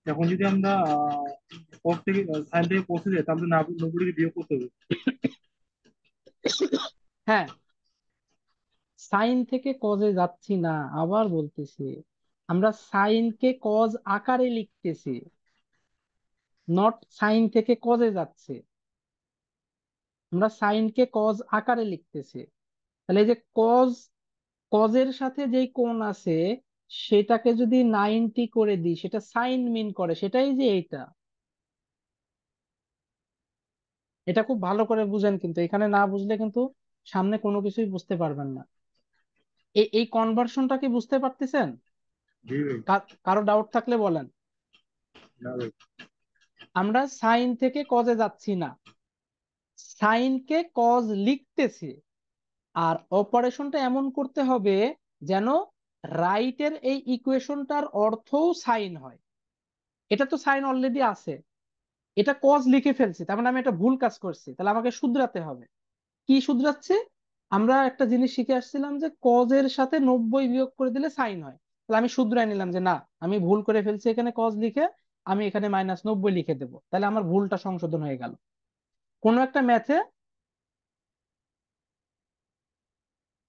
এখন যদি আমরা cos থেকে সাইন থেকে cos যাই তাহলে না 90 ডিগ্রি বিয়োগ করতে হবে। হ্যাঁ, সাইন থেকে কজে যাচ্ছি না, আবার বলতেছি, আমরা সাইনকে কজ আকারে লিখতেছি, নট সাইন থেকে কজে যাচ্ছে। আমরা সাইনকে কজ আকারে লিখতেছি। তাহলে এই যে কজ, কজের সাথে যেই কোণ আছে সেটাকে যদি 90 করে দিই সেটা সাইন মিন করে, সেটাই যে এইটা। এটা খুব ভালো করে বুঝেন, কিন্তু এখানে না বুঝলে কিন্তু সামনে কোনো কিছুই বুঝতে পারবেন না। এই কনভার্সনটা কি বুঝতে পারতেছেন? জি ভাই। কারো ডাউট থাকলে বলেন। না ভাই। আমরা সাইন থেকে কজে যাচ্ছি না, সাইনকে কজ লিখতেছি, আর অপারেশনটা এমন করতে হবে যেন রাইটের এই ইকুয়েশনটার অর্থও সাইন হয়। এটা তো সাইন অলরেডি আছে, এটা কজ লিখে ফেলছি, তার মানে আমি একটা ভুল কাজ করছি, তাহলে আমাকে শুধরাতে হবে। কি শুধরাচ্ছে? আমরা একটা জিনিস শিখে আসছিলাম যে কজের সাথে 90 বিয়োগ করে দিলে সাইন হয়। তাহলে আমি শুধরাই নিলাম যে না, আমি ভুল করে ফেলছি এখানে কজ লিখে, আমি এখানে -90 লিখে দেবো, তাহলে আমার ভুলটা সংশোধন হয়ে গেল। কোনো একটা ম্যাথে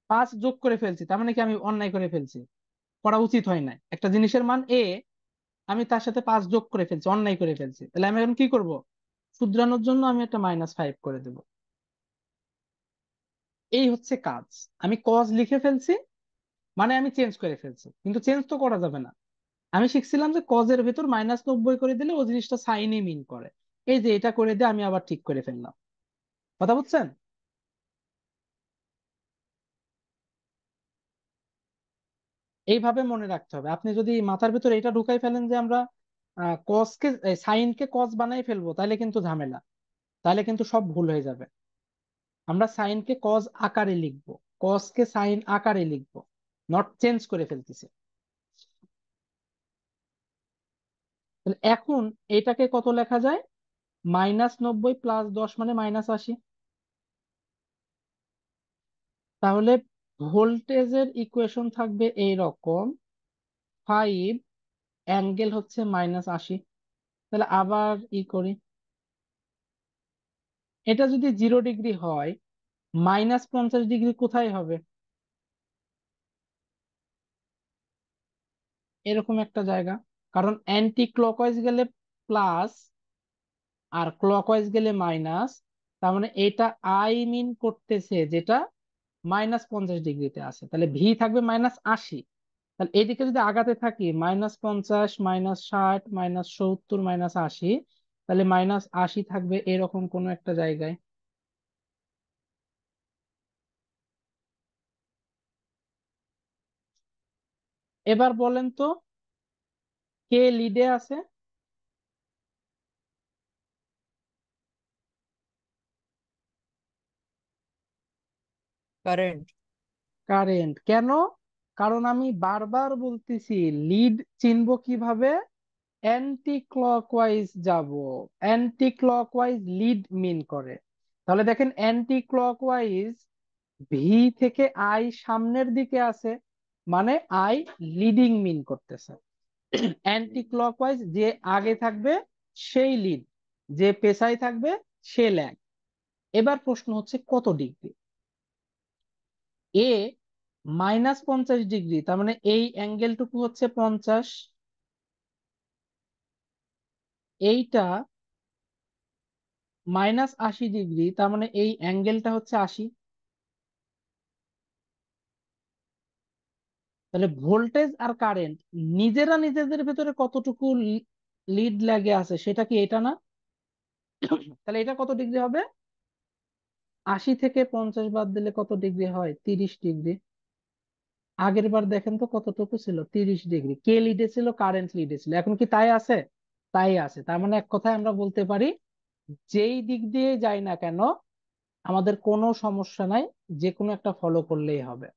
5 যোগ করে ফেলছি, তার মানে কি আমি অন্যায় করে ফেলছি, করা উচিত হয় না। একটা জিনিসের মান এ, আমি তার সাথে 5 যোগ করে ফেলছি, অন্যায় করে ফেলছি, তাহলে আমি এখন কি করব? শুধরানোর জন্য আমি একটা -5 করে দেব। এই হচ্ছে কাজ। আমি কজ লিখে ফেলছি, মানে আমি চেঞ্জ করে ফেলছি, কিন্তু চেঞ্জ তো করা যাবে না। আমি শিখছিলাম যে কজের ভেতর -90 করে দিলে ও জিনিসটা সাইনই মিন করে। এই যে এটা করে দিয়ে আমি আবার ঠিক করে ফেললাম। কথা বুঝছেন? এইভাবে মনে রাখতে হবে। আপনি যদি মাথার ভেতর এটা ঢুকাই ফেলেন যে আমরা কজকে, সাইনকে কজ বানাই ফেলবো, তাহলে কিন্তু ঝামেলা, তাহলে কিন্তু সব ভুল হয়ে যাবে। আমরা সাইনকে কজ আকারে লিখবো, কজকে সাইন আকারে লিখবো, নট চেঞ্জ করে ফেলতেছি। তাহলে এখন এটাকে কত লেখা যায়? -90 + 10 মানে -80। তাহলে ভোল্টেজের ইকুয়েশন থাকবে এইরকম, 5 অ্যাঙ্গেল হচ্ছে -80। তাহলে আবার করি, এটা যদি 0 ডিগ্রি হয়, -50 ডিগ্রি কোথায় হবে? এরকম একটা জায়গা, কারণ অ্যান্টি ক্লকওয়াইজ গেলে প্লাস আর ক্লকওয়াইজ গেলে মাইনাস, তার মানে এটা আই মিন করতেছে যেটা -50 ডিগ্রিতে আছে, তাহলে ভি থাকবে -80। তাহলে এদিকে যদি আগাতে থাকি, -50, -60, -70, -80, তাহলে -80 থাকবে এরকম কোন একটা জায়গায়। এবার বলেন তো, কে লিডে আছে? কারেন্ট। কারেন্ট কেন? কারণ আমি বারবার বলতেছি লিড চিনবো কিভাবে, অ্যান্টি ক্লকওয়াইজ যাব, অ্যান্টি ক্লকওয়াইজ লিড মিন করে। তাহলে দেখেন অ্যান্টি ক্লকওয়াইজ ভি থেকে আই সামনের দিকে আছে, মানে আই লিডিং মিন করতেছে। অ্যান্টি ক্লকওয়াইজ যে আগে থাকবে সেই লিড, যে পেছায় থাকবে সে ল্যাগ। এবার প্রশ্ন হচ্ছে কত ডিগ্রি? এ -50 ডিগ্রি, তার মানে এই অ্যাঙ্গেলটুকু হচ্ছে 50। এইটা -80 ডিগ্রি, তার মানে এই অ্যাঙ্গেলটা হচ্ছে 80। তাহলে ভোল্টেজ আর কারেন্ট নিজেরা নিজেদের ভেতরে কতটুকু লিড ল্যাগে আছে সেটা কি এটা না? তাহলে এটা কত ডিগ্রি হবে? 80 থেকে 50 বাদ দিলে কত ডিগ্রি হয়? 30 ডিগ্রি। আগের বার দেখেন তো কতটুকু ছিল, 30 ডিগ্রি। কে লিডে ছিল? কারেন্ট লিডে ছিল। এখন কি তাই আছে? তাই আছে। তার মানে এক কথায় আমরা বলতে পারি যেই দিক দিয়ে যাই না কেন আমাদের কোনো সমস্যা নাই, যে কোনো একটা ফলো করলেই হবে।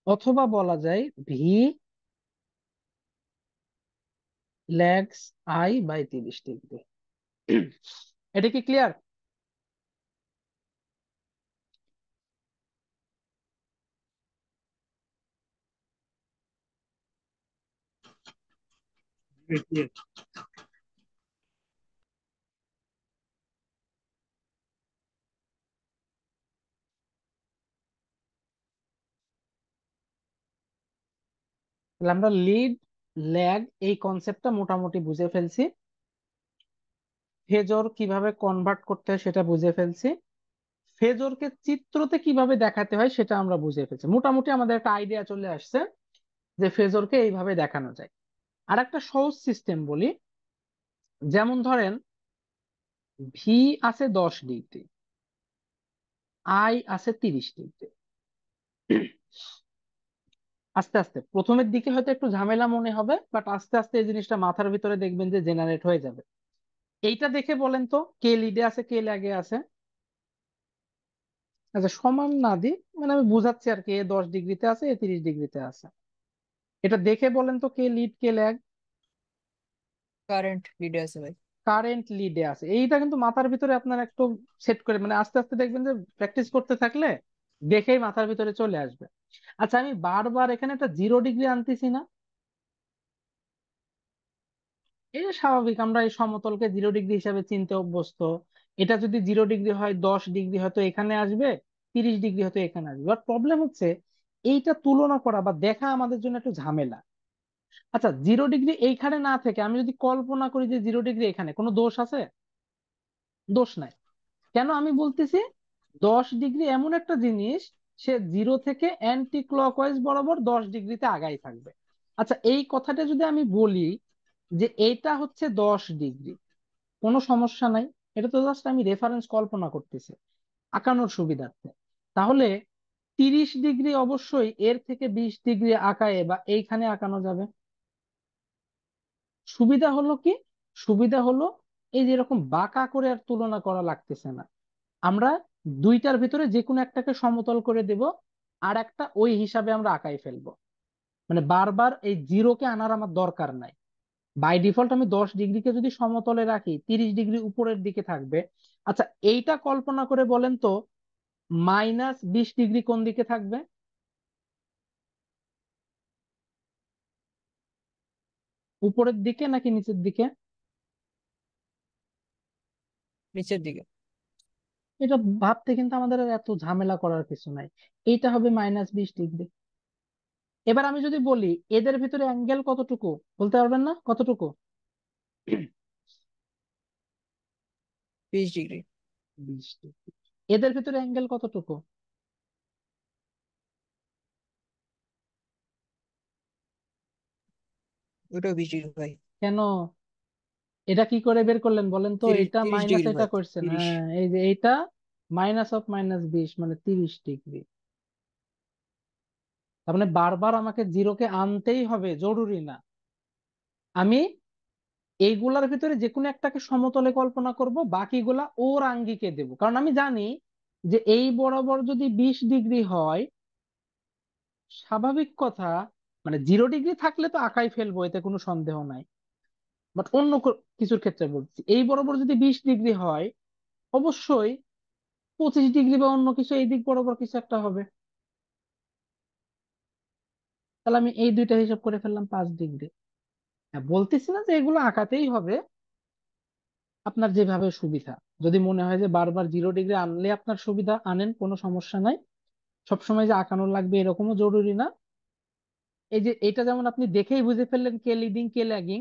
অথবা বলা যায় V lags I by 30 degree. এটা কি ক্লিয়ার? clear. তাহলে আমরা লিড ল্যাগ এই কনসেপ্টটা মোটামুটি বুঝে ফেলছি। ফেজর কিভাবে কনভার্ট করতে হয় সেটা বুঝে ফেলছি। ফেজরকে চিত্রতে কিভাবে দেখাতে হয় সেটা আমরা বুঝে ফেলছি। মোটামুটি আমাদের একটা আইডিয়া চলে আসছে যে ফেজরকে এইভাবে দেখানো যায়। আর একটা সহজ সিস্টেম বলি, যেমন ধরেন ভি আছে 10 ডিগ্রি, আই আছে 30 ডিগ্রি। আস্তে আস্তে প্রথমের দিকে হয়তো একটু ঝামেলা মনে হবে, বাট আস্তে আস্তে এই জিনিসটা মাথার ভিতরে দেখবেন যে জেনারেট হয়ে যাবে। এইটা দেখে বলেন তো কে লিডে আছে কে ল্যাগে আছে? আচ্ছা সমান না দি, মানে আমি বুঝাচ্ছি আর কি, এ 10 ডিগ্রিতে আছে এ 30 ডিগ্রিতে আছে। এটা দেখে বলেন তো কে লিড কে ল্যাগ? কারেন্ট লিডে আছে ভাই। কারেন্ট লিডে আছে। এইটা কিন্তু মাথার ভিতরে আপনার একটু সেট করে, মানে আস্তে আস্তে দেখবেন যে প্র্যাকটিস করতে থাকলে দেখেই মাথার ভিতরে চলে আসবে। আচ্ছা আমি বারবার এখানে একটা 0 ডিগ্রি আনতেছি না, এই যে স্বাভাবিক আমরা এই সমতলকে 0 ডিগ্রি হিসাবে চিনতে অভ্যস্ত। এটা যদি 0 ডিগ্রি হয় 10 ডিগ্রি হয়তো এখানে আসবে, 30 ডিগ্রি হয়তো এখানে আসবে। বাট প্রবলেম হচ্ছে এইটা তুলনা করা বা দেখা আমাদের জন্য একটু ঝামেলা। আচ্ছা 0 ডিগ্রি এইখানে না থেকে আমি যদি কল্পনা করি যে 0 ডিগ্রি এখানে, কোনো দোষ আছে? দোষ নাই। কেন আমি বলতেছি 10 ডিগ্রি এমন একটা জিনিস, সে 0 থেকে অ্যান্টি ক্লকওয়াইজ বরাবর 10 ডিগ্রিতে আগাই থাকবে। আচ্ছা এই কথাটা যদি আমি বলি যে এইটা হচ্ছে 10 ডিগ্রি, কোনো সমস্যা নাই। এটা তো জাস্ট আমি রেফারেন্স কল্পনা করতেছি আঁকানোর সুবিধার্থে। তাহলে 30 ডিগ্রি অবশ্যই এর থেকে 20 ডিগ্রি আঁকায় বা এইখানে আঁকানো যাবে। সুবিধা হলো কি? সুবিধা হলো এই যে এরকম বাঁকা করে আর তুলনা করা লাগতেছে না। আমরা দুইটার ভিতরে যে কোনো একটাকে সমতল করে দেব, আর একটা ওই হিসাবে আমরা আঁকাই ফেলবো। মানে বারবার এই জিরোকে আনার আমার দরকার নাই। বাই ডিফল্ট আমি 10 ডিগ্রিকে যদি সমতলে রাখি 30 ডিগ্রি উপরের দিকে থাকবে। আচ্ছা এইটা কল্পনা করে বলেন তো -20 ডিগ্রি কোন দিকে থাকবে? উপরের দিকে নাকি নিচের দিকে? নিচের দিকে। এটা ভাবতে কিন্তু আমাদের আর এত ঝামেলা করার কিছু নাই। এইটা হবে -20 ডিগ্রি। এবার আমি যদি বলি এদের ভিতরে অ্যাঙ্গেল কতটুকু, বলতে পারবেন না কতটুকু? 20 ডিগ্রি। 20 ডিগ্রি। এদের ভিতরে অ্যাঙ্গেল কতটুকু? ওটাও 20 ডিগ্রি ভাই। কেন? এটা কি করে বের করলেন বলেন তো? তিরিশ এটা তিরিশ মাইনাস ডিগ্রি এটা ভাই, করছেন, 30। হ্যাঁ এই যে এইটা -20 মানে 30 ডিগ্রি। তার মানে বারবার আমাকে জিরোকে আনতেই হবে জরুরি না। আমি এইগুলার ভিতরে যে কোনো একটাকে সমতলে কল্পনা করব, বাকিগুলা ওর আঙ্গিকে দেব। কারণ আমি জানি যে এই বরাবর যদি 20 ডিগ্রি হয়, স্বাভাবিক কথা, মানে 0 ডিগ্রি থাকলে তো আঁকাই ফেলবো, এতে কোনো সন্দেহ নাই। বাট অন্য কিছুর ক্ষেত্রে বলছি, এই বরাবর যদি 20 ডিগ্রি হয়, অবশ্যই 25 ডিগ্রি বা অন্য কিছু এই দিক বরাবর কিছু একটা হবে। তাহলে আমি এই দুইটা হিসাব করে ফেললাম 5 ডিগ্রি। হ্যাঁ, বলতেছি না যে এগুলো আঁকাতেই হবে, আপনার যেভাবে সুবিধা। যদি মনে হয় যে বারবার 0 ডিগ্রি আনলে আপনার সুবিধা, আনেন, কোনো সমস্যা নাই। সবসময় যে আঁকানো লাগবে এরকমও জরুরি না। এই যে এটা যেমন আপনি দেখেই বুঝে ফেললেন কে লিডিং কে ল্যাগিং,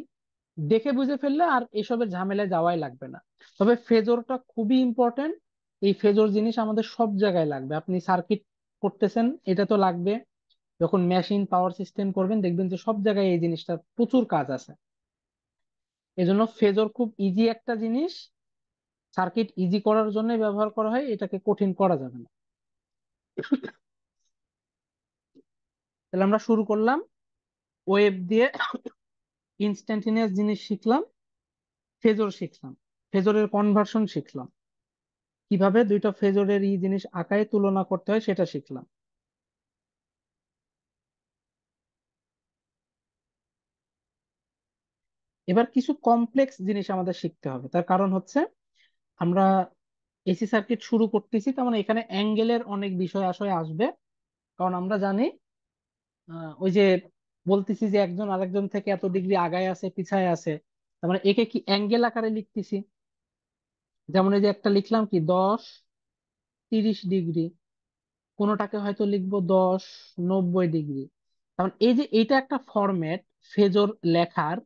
দেখে বুঝে ফেললে আর এসবের ঝামেলায় যাওয়াই লাগবে না। তবে ফেজরটা খুবই ইম্পর্টেন্ট। এই ফেজর জিনিস আমাদের সব জায়গায় লাগবে। আপনি সার্কিট করতেছেন, এটা তো লাগবে। যখন মেশিন পাওয়ার সিস্টেম করবেন, দেখবেন যে সব জায়গায় এই জিনিসটা প্রচুর কাজ আছে। এজন্য ফেজর খুব ইজি একটা জিনিস, সার্কিট ইজি করার জন্য ব্যবহার করা হয়, এটাকে কঠিন করা যাবে না। তাহলে আমরা শুরু করলাম, ওয়েভ দিয়ে ইনস্ট্যান্টিনিয়াস জিনিস শিখলাম, ফেজর শিখলাম, ফেজরের কনভার্সন শিখলাম, কিভাবে দুইটা ফেজরের এই জিনিস আকারে তুলনা করতে হয় সেটা শিখলাম। এবার কিছু কমপ্লেক্স জিনিস আমাদের শিখতে হবে। তার কারণ হচ্ছে আমরা এসি সার্কিট শুরু করতেছি, তার মানে এখানে অ্যাঙ্গেলের অনেক বিষয় আসলে আসবে। কারণ আমরা জানি ওই যে বলতেছি যে একজন আরেকজন থেকে এত ডিগ্রি আগায় আছে পিছায় আছে, তার মানে একে কি অ্যাঙ্গেল আকারে লিখতেছি। যেমন এই যে একটা লিখলাম কি 10 30 ডিগ্রি, কোনোটাকে হয়তো লিখবো 10 90 ডিগ্রি। কারণ এই যে এইটা একটা ফরম্যাট ফেজর লেখার।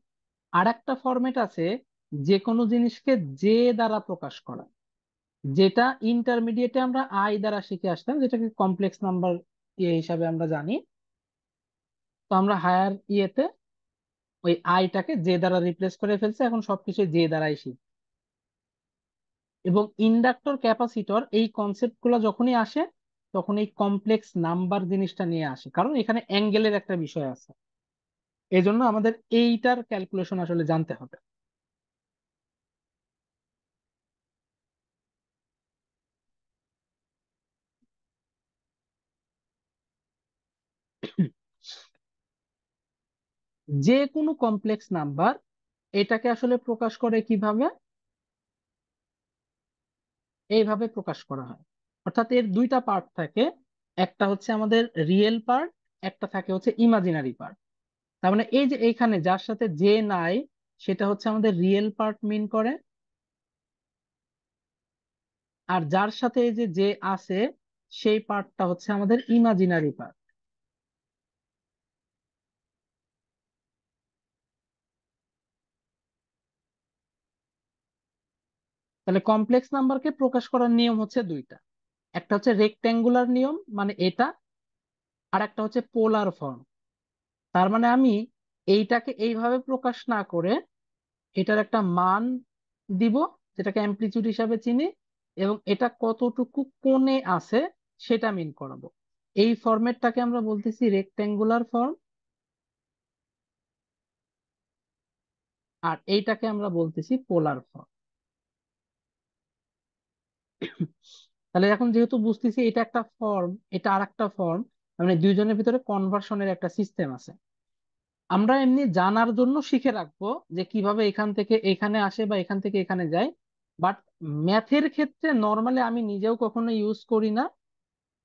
আর একটা ফরম্যাট আছে যে কোনো জিনিসকে জে দ্বারা প্রকাশ করা, যেটা ইন্টারমিডিয়েটে আমরা আই দ্বারা শিখে আসতাম, যেটাকে কমপ্লেক্স নাম্বার ইয়ে হিসাবে আমরা জানি। তো আমরা হায়ার ইয়েতে ওই আইটাকে জে দ্বারা রিপ্লেস করে ফেলছে, এখন সবকিছু জে দ্বারাই শিখি। এবং ইন্ডাক্টর ক্যাপাসিটর এই কনসেপ্ট গুলো যখনই আসে, তখন এই কমপ্লেক্স নাম্বার জিনিসটা নিয়ে আসে, কারণ এখানে অ্যাঙ্গেলের একটা বিষয় আছে। এই জন্য আমাদের এইটার ক্যালকুলেশন আসলে জানতে হবে। যে কোনো কমপ্লেক্স নাম্বার এটাকে আসলে প্রকাশ করে কিভাবে, এইভাবে প্রকাশ করা হয়। অর্থাৎ এর দুইটা পার্ট থাকে, একটা হচ্ছে আমাদের রিয়েল পার্ট, একটা থাকে হচ্ছে ইমাজিনারি পার্ট। তার মানে এই যে এইখানে যার সাথে যে নাই, সেটা হচ্ছে আমাদের রিয়েল পার্ট মিন করে। আর যার সাথে এই যে যে আছে, সেই পার্টটা হচ্ছে আমাদের ইমাজিনারি পার্ট। তাহলে কমপ্লেক্স নাম্বারকে প্রকাশ করার নিয়ম হচ্ছে দুইটা। একটা হচ্ছে রেক্ট্যাঙ্গুলার নিয়ম, মানে এটা। আর একটা হচ্ছে পোলার ফর্ম। তার মানে আমি এইটাকে এইভাবে প্রকাশ না করে এটার একটা মান দিব, যেটাকে অ্যামপ্লিচিউড হিসাবে চিনি, এবং এটা কতটুকু কোণে আছে সেটা মিন করাবো। এই ফরম্যাটটাকে আমরা বলতেছি রেক্ট্যাঙ্গুলার ফর্ম, আর এইটাকে আমরা বলতেছি পোলার ফর্ম। তাহলে এখন যেহেতু বুঝতেছি এটা একটা ফর্ম, এটা আর একটা ফর্ম, মানে দুইজনের ভিতরে কনভার্সনের একটা সিস্টেম আছে। আমরা এমনি জানার জন্য শিখে রাখবো যে কিভাবে এখান থেকে এখানে আসে বা এখান থেকে এখানে যায়। বাট ম্যাথের ক্ষেত্রে নর্মালি আমি নিজেও কখনো ইউজ করি না,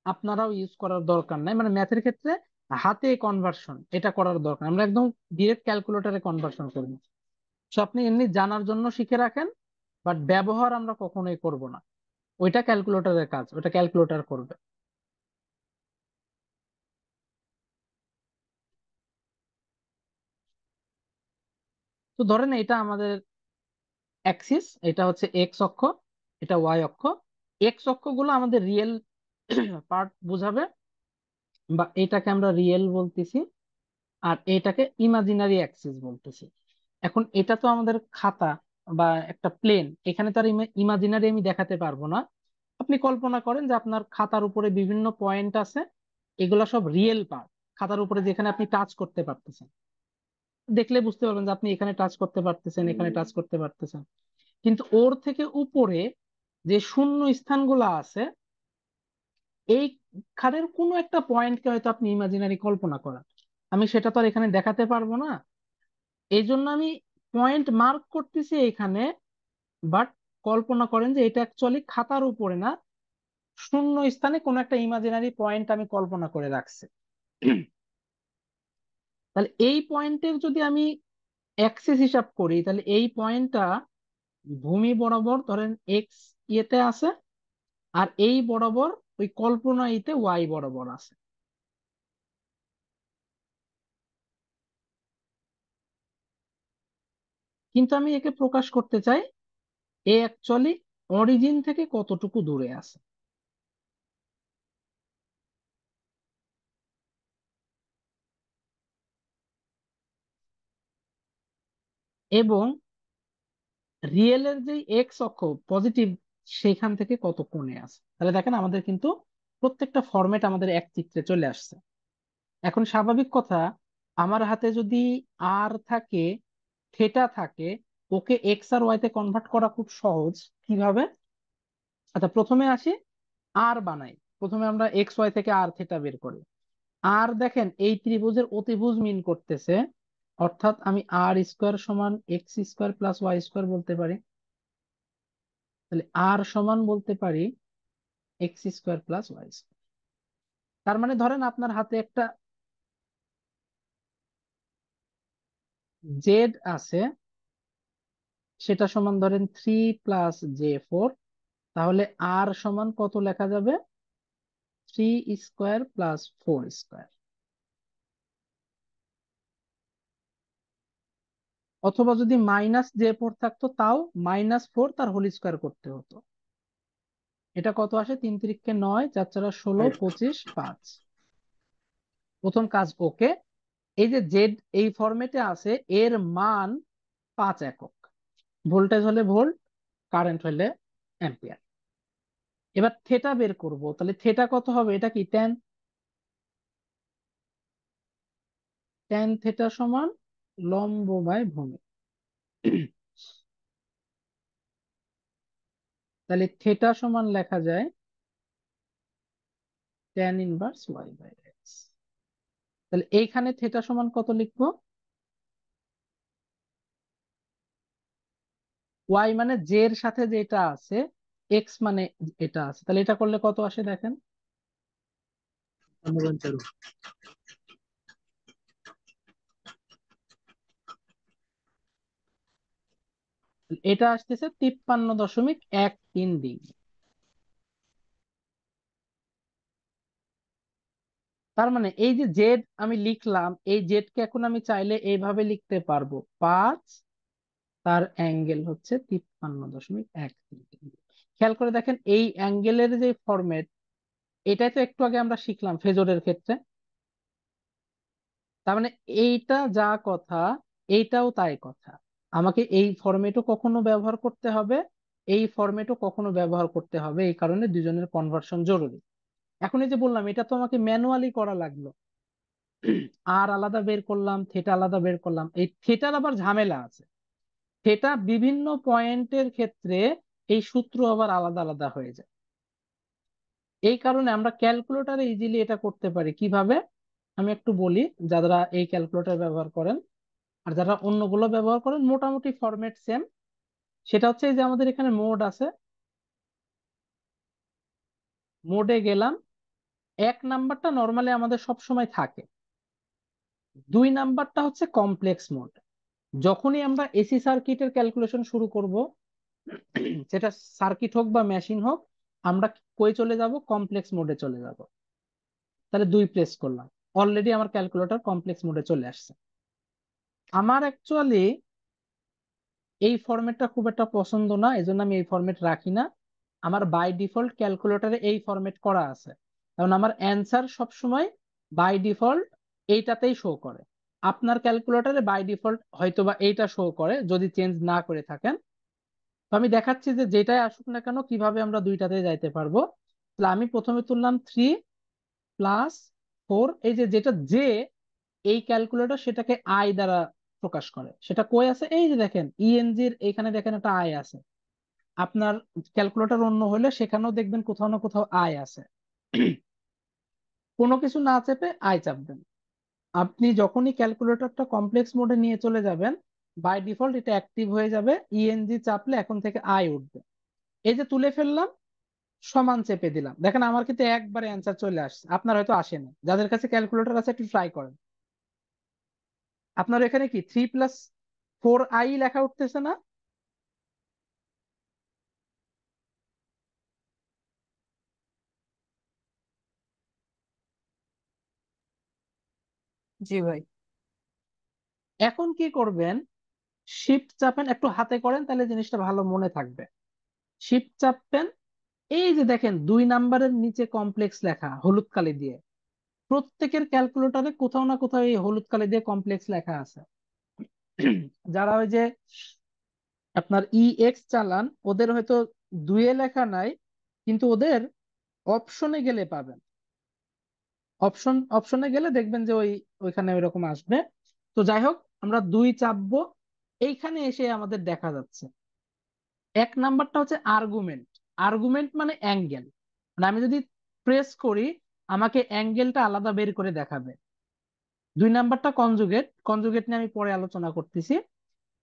আপনারাও ইউজ করার দরকার নাই। মানে ম্যাথের ক্ষেত্রে হাতে কনভার্সন এটা করার দরকার, আমরা একদম ডিরেক্ট ক্যালকুলেটরে কনভার্সন করবো। তো আপনি এমনি জানার জন্য শিখে রাখেন, বাট ব্যবহার আমরা কখনোই করব না। ওইটা ক্যালকুলেটরের কাজ, ওটা ক্যালকুলেটর করবে। তো ধরেন এটা আমাদের অ্যাক্সিস, এটা হচ্ছে এক্স অক্ষ, এটা ওয়াই অক্ষ। এক্স অক্ষ গুলো আমাদের রিয়েল পার্ট বোঝাবে, বা এটাকে আমরা রিয়েল বলতেছি, আর এটাকে ইমাজিনারি অ্যাক্সিস বলতেছি। এখন এটা তো আমাদের খাতা বা একটা প্লেন, এখানে তো আর ইমাজিনারি আমি দেখাতে পারবো না। আপনি কল্পনা করেন যে আপনার খাতার উপরে বিভিন্ন পয়েন্ট আছে, এগুলা সব রিয়েল পার্ট, খাতার উপরে যেখানে আপনি টাচ করতে পারতেছেন। দেখলে বুঝতে পারবেন যে আপনি এখানে টাচ করতে পারতেছেন, এখানে টাচ করতে পারতেছেন। কিন্তু ওর থেকে উপরে যে শূন্য স্থানগুলো আছে, এইখানের কোনো একটা পয়েন্টকে হয়তো আপনি ইমাজিনারি কল্পনা করেন, আমি সেটা তো আর এখানে দেখাতে পারবো না। এই জন্য আমি পয়েন্ট মার্ক করতেছি এখানে, বাট কল্পনা করেন যে এটা অ্যাকচুয়ালি খাতার উপরে না, শূন্য স্থানে কোনো একটা ইমাজিনারি পয়েন্ট আমি কল্পনা করে রাখছি। তাহলে এই পয়েন্টের যদি আমি অ্যাক্সিস হিসাব করি, তাহলে এই পয়েন্টটা ভূমি বরাবর ধরেন এক্স ইয়েতে আছে, আর এই বরাবর ওই কল্পনা ইতে ওয়াই বরাবর আছে। কিন্তু আমি একে প্রকাশ করতে চাই এ অ্যাকচুয়ালি অরিজিন থেকে কতটুকু দূরে আছে। এবং রিয়েলের যে এক্স অক্ষ পজিটিভ, সেখান থেকে কত কোণে আছে। তাহলে দেখেন আমাদের কিন্তু প্রত্যেকটা ফরম্যাট আমাদের এক চিত্রে চলে আসছে। এখন স্বাভাবিক কথা, আমার হাতে যদি আর থাকে, থেটা থাকে, ওকে এক্স আর ওয়াই তে কনভার্ট করা খুব সহজ। কিভাবে? আচ্ছা, প্রথমে আসি আর বানাই। প্রথমে আমরা এক্স ওয়াই থেকে আর থেটা বের করি। আর দেখেন এই ত্রিভুজের অতিভুজ মিন করতেছে, অর্থাৎ আমি আর স্কোয়ার সমান X square plus Y square বলতে পারি। তাহলে আর সমান বলতে পারি X square plus Y square. তার মানে ধরেন আপনার হাতে একটা জেড আছে, সেটা সমান ধরেন 3 + J4। তাহলে আর সমান কত লেখা যাবে? 3² + 4²। অথবা যদি -J4 থাকতো, তাও -4 তার হোল স্কোয়ার করতে হতো। এটা কত আসে? 3×3 = 9, 4×4 = 16, 25, 5। প্রথম কাজ ওকে। এই যে জেড এই ফরম্যাটে আছে, এর মান 5 একক। ভোল্টেজ হলে ভোল্ট, কারেন্ট হলে অ্যাম্পিয়ার। এবার থেটা বের করব, তাহলে থেটা কত হবে? এটা কি ট্যান, ট্যান থেটা সমান লম্ব বাই ভূমি। তাহলে থেটা সমান লেখা যায় tan inverse Y by X. তাহলে এইখানে থেটা সমান কত লিখবো? ওয়াই মানে জে এর সাথে যেটা আছে, এক্স মানে এটা আছে, তাহলে এটা করলে কত আসে দেখেন। 54। এটা আসতেছে 53.13 ডিগ্রি। তার মানে এই যে জেড আমি লিখলাম, এই জেড কে এখন আমি চাইলে এইভাবে লিখতে পারবো, 5, তার অ্যাঙ্গেল হচ্ছে 53.13 ডিগ্রি। খেয়াল করে দেখেন এই অ্যাঙ্গেলের যে ফরম্যাট, এটাই তো একটু আগে আমরা শিখলাম ফেজরের ক্ষেত্রে। তার মানে এইটা যা কথা, এইটাও তাই কথা। আমাকে এই ফরম্যাটও কখনো ব্যবহার করতে হবে, এই ফরম্যাটও কখনো ব্যবহার করতে হবে, এই কারণে দুজনের কনভার্সন জরুরি। এখন এই যে বললাম, এটা তো আমাকে ম্যানুয়ালি করা লাগলো। আর আলাদা বের করলাম, থেটা আলাদা বের করলাম। এই থেটার আবার ঝামেলা আছে। থেটা বিভিন্ন পয়েন্টের ক্ষেত্রে এই সূত্র আবার আলাদা আলাদা হয়ে যায়। এই কারণে আমরা ক্যালকুলেটরে ইজিলি এটা করতে পারি। কিভাবে? আমি একটু বলি। যারা এই ক্যালকুলেটর ব্যবহার করেন আর যারা অন্যগুলো ব্যবহার করেন, মোটামুটি ফরম্যাট সেম। সেটা হচ্ছে এই যে আমাদের এখানে মোড আছে, মোডে গেলাম। 1 নাম্বারটা নর্মালি আমাদের সব সময় থাকে, 2 নাম্বারটা হচ্ছে কমপ্লেক্স মোড। যখনই আমরা এসি সার্কিটের ক্যালকুলেশন শুরু করব, সেটা সার্কিট হোক বা মেশিন হোক, আমরা কই চলে যাব? কমপ্লেক্স মোডে চলে যাব। তাহলে 2 প্রেস করলাম, অলরেডি আমার ক্যালকুলেটর কমপ্লেক্স মোডে চলে আসছে। আমার অ্যাকচুয়ালি এই ফরম্যাটটা খুব একটা পছন্দ না, এজন্য আমি এই ফরম্যাট রাখি না। আমার বাই ডিফল্ট ক্যালকুলেটরে এই ফরম্যাট করা আছে, কারণ আমার অ্যান্সার সবসময় বাই ডিফল্ট এইটাতেই শো করে। আপনার ক্যালকুলেটরে বাই ডিফল্ট হয়তোবা এইটা শো করে, যদি চেঞ্জ না করে থাকেন। তো আমি দেখাচ্ছি যে যেটাই আসুক না কেন কিভাবে আমরা দুইটাতে যাইতে পারবো। তাহলে আমি প্রথমে তুললাম 3 + 4, এই যে যেটা জে, এই ক্যালকুলেটর সেটাকে আই দ্বারা প্রকাশ করে, সেটা কই আছে? এই যে দেখেন ইএনজি এর এখানে দেখেন একটা আই আছে। আপনার ক্যালকুলেটর অন্য হলে সেখানেও দেখবেন কোথাও না কোথাও আই আছে। কোনো কিছু না চেপে আই চাপবেন। আপনি যখনই ক্যালকুলেটরটা কমপ্লেক্স মোডে নিয়ে চলে যাবেন, বাই ডিফল্ট এটা অ্যাক্টিভ হয়ে যাবে। ইএনজি চাপলে এখন থেকে আই উঠবে। এই যে তুলে ফেললাম, সমান চেপে দিলাম, দেখেন আমার কিন্তু একবারে অ্যান্সার চলে আসছে। আপনার হয়তো আসে না, যাদের কাছে ক্যালকুলেটর আছে একটু ট্রাই করেন। আপনার এখানে কি 3+4i লেখা উঠতেছে না? জি ভাই। এখন কি করবেন, শিফট চাপেন, একটু হাতে করেন তাহলে জিনিসটা ভালো মনে থাকবে। শিফট চাপবেন, এই যে দেখেন 2 নাম্বারের নিচে কমপ্লেক্স লেখা হলুদ কালি দিয়ে। প্রত্যেকের ক্যালকুলেটরে কোথাও না কোথাও এই হলুদ কালি দিয়ে কমপ্লেক্স লেখা আছে। যারা ওই যে আপনার ইএক্স চালান, ওদের হয়তো 2-এ লেখা নাই, কিন্তু ওদের অপশনে গেলে পাবেন। অপশনে গেলে দেখবেন যে ওইখানে ওইরকম আসবে। তো যাই হোক, আমরা 2 চাপবো। এইখানে এসে আমাদের দেখা যাচ্ছে 1 নাম্বারটা হচ্ছে আর্গুমেন্ট। আর্গুমেন্ট মানে অ্যাঙ্গেল, মানে আমি যদি প্রেস করি আমাকে অ্যাঙ্গেলটা আলাদা বের করে দেখাবে। 2 নাম্বারটা কনজুগেট, কনজুগেট নিয়ে আমি পরে আলোচনা করতেছি।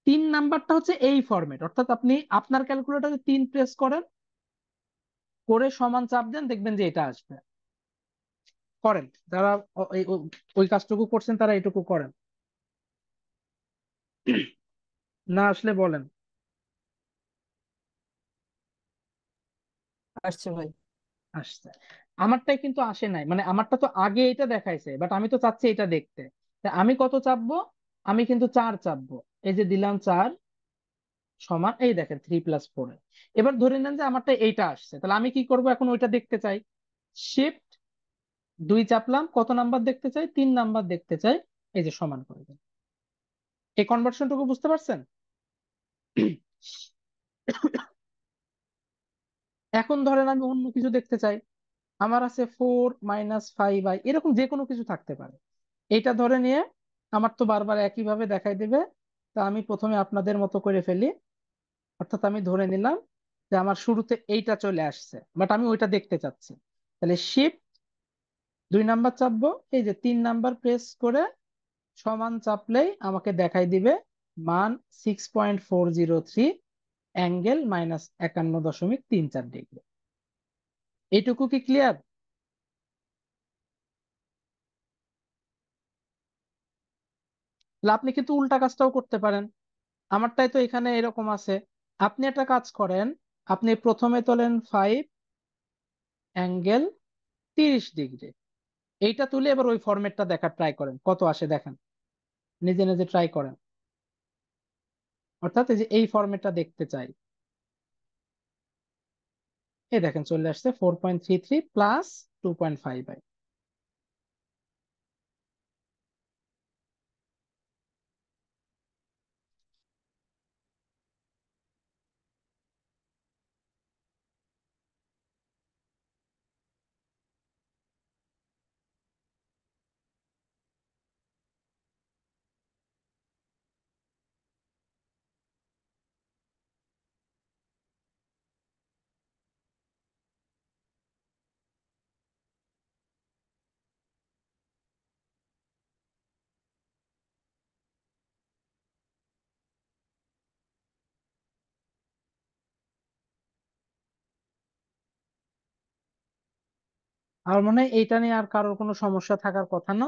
3 নাম্বারটা হচ্ছে এই ফরম্যাট, অর্থাৎ আপনি আপনার ক্যালকুলেটরে 3 প্রেস করেন, করে সমান চাপ দেন, দেখবেন যে এটা আসবে। করেন যারা ওই কাজটুকু করছেন তারা এটুকু করেন, না আসলে বলেন। আসছে ভাই। আসছে। আমারটাই কিন্তু আসে নাই, মানে আমারটা তো আগে এটা দেখাইছে, বাট আমি তো চাচ্ছি এটা দেখতে। তা আমি কত চাপবো? আমি কিন্তু 4 চাপবো। এই যে দিলাম 4 সমান, এই দেখেন 3+4। এবার ধরে নেন যে আমারটা এইটা আসছে, তাহলে আমি কি করব? এখন ওইটা দেখতে চাই, শিফট 2 চাপলাম, কত নাম্বার দেখতে চাই? 3 নাম্বার দেখতে চাই। এই যে সমান করে দিন। এই কনভার্সনটুকু বুঝতে পারছেন? এখন ধরেন আমি অন্য কিছু দেখতে চাই, আমার আছে 4-5i, এরকম যে কোনো কিছু থাকতে পারে। এটা ধরে নিয়ে আমার তো বারবার একইভাবে দেখাই দিবে। তা আমি প্রথমে আপনাদের মতো করে ফেলি, অর্থাৎ আমি ধরে নিলাম যে আমার শুরুতে এইটা চলে আসছে, বাট আমি ওইটা দেখতে চাচ্ছি। তাহলে শিফট 2 নাম্বার চাপবো, এই যে 3 নাম্বার প্রেস করে সমান চাপলেই আমাকে দেখাই দিবে মান 6.403, অ্যাঙ্গেল -51.34 ডিগ্রি। এইটুকু কি ক্লিয়ার? তাহলে আপনি কিন্তু উল্টা কাজটাও করতে পারেন। আমারটাই তো এখানে এরকম আছে। আপনি একটা কাজ করেন, আপনি প্রথমে তোলেন 5, অ্যাঙ্গেল 30 ডিগ্রি, এইটা তুলে এবার ওই ফরম্যাটটা দেখার ট্রাই করেন, কত আসে দেখেন, নিজে নিজে ট্রাই করেন। অর্থাৎ এই যে এই ফরম্যাটটা দেখতে চাই, এই দেখেন চলে আসছে 4.33 প্লাস 2.5i। আর মনে হয় এইটা নিয়ে আর কারোর কোনো সমস্যা থাকার কথা না।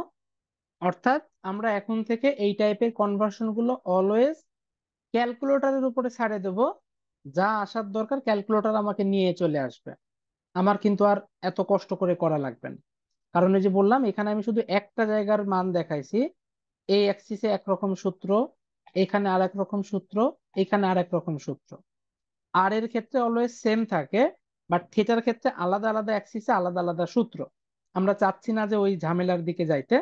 অর্থাৎ আমরা এখন থেকে এই টাইপের কনভার্সন গুলো অলওয়েজ ক্যালকুলেটরের উপরে ছাড়ে দেব। যা আসার দরকার ক্যালকুলেটর আমাকে নিয়ে চলে আসবে, আমার কিন্তু আর এত কষ্ট করে করা লাগবে না। কারণ এই যে বললাম, এখানে আমি শুধু একটা জায়গার মান দেখাইছি। এই অ্যাক্সিসে একরকম সূত্র, এখানে আর এক রকম সূত্র, এখানে আর এক রকম সূত্র। আর এর ক্ষেত্রে অলওয়েজ সেম থাকে, বাট থিটার ক্ষেত্রে আলাদা আলাদা অ্যাক্সিসে আলাদা আলাদা সূত্র। আমরা চাচ্ছি না যে ওই ঝামেলার দিকে যাইতে,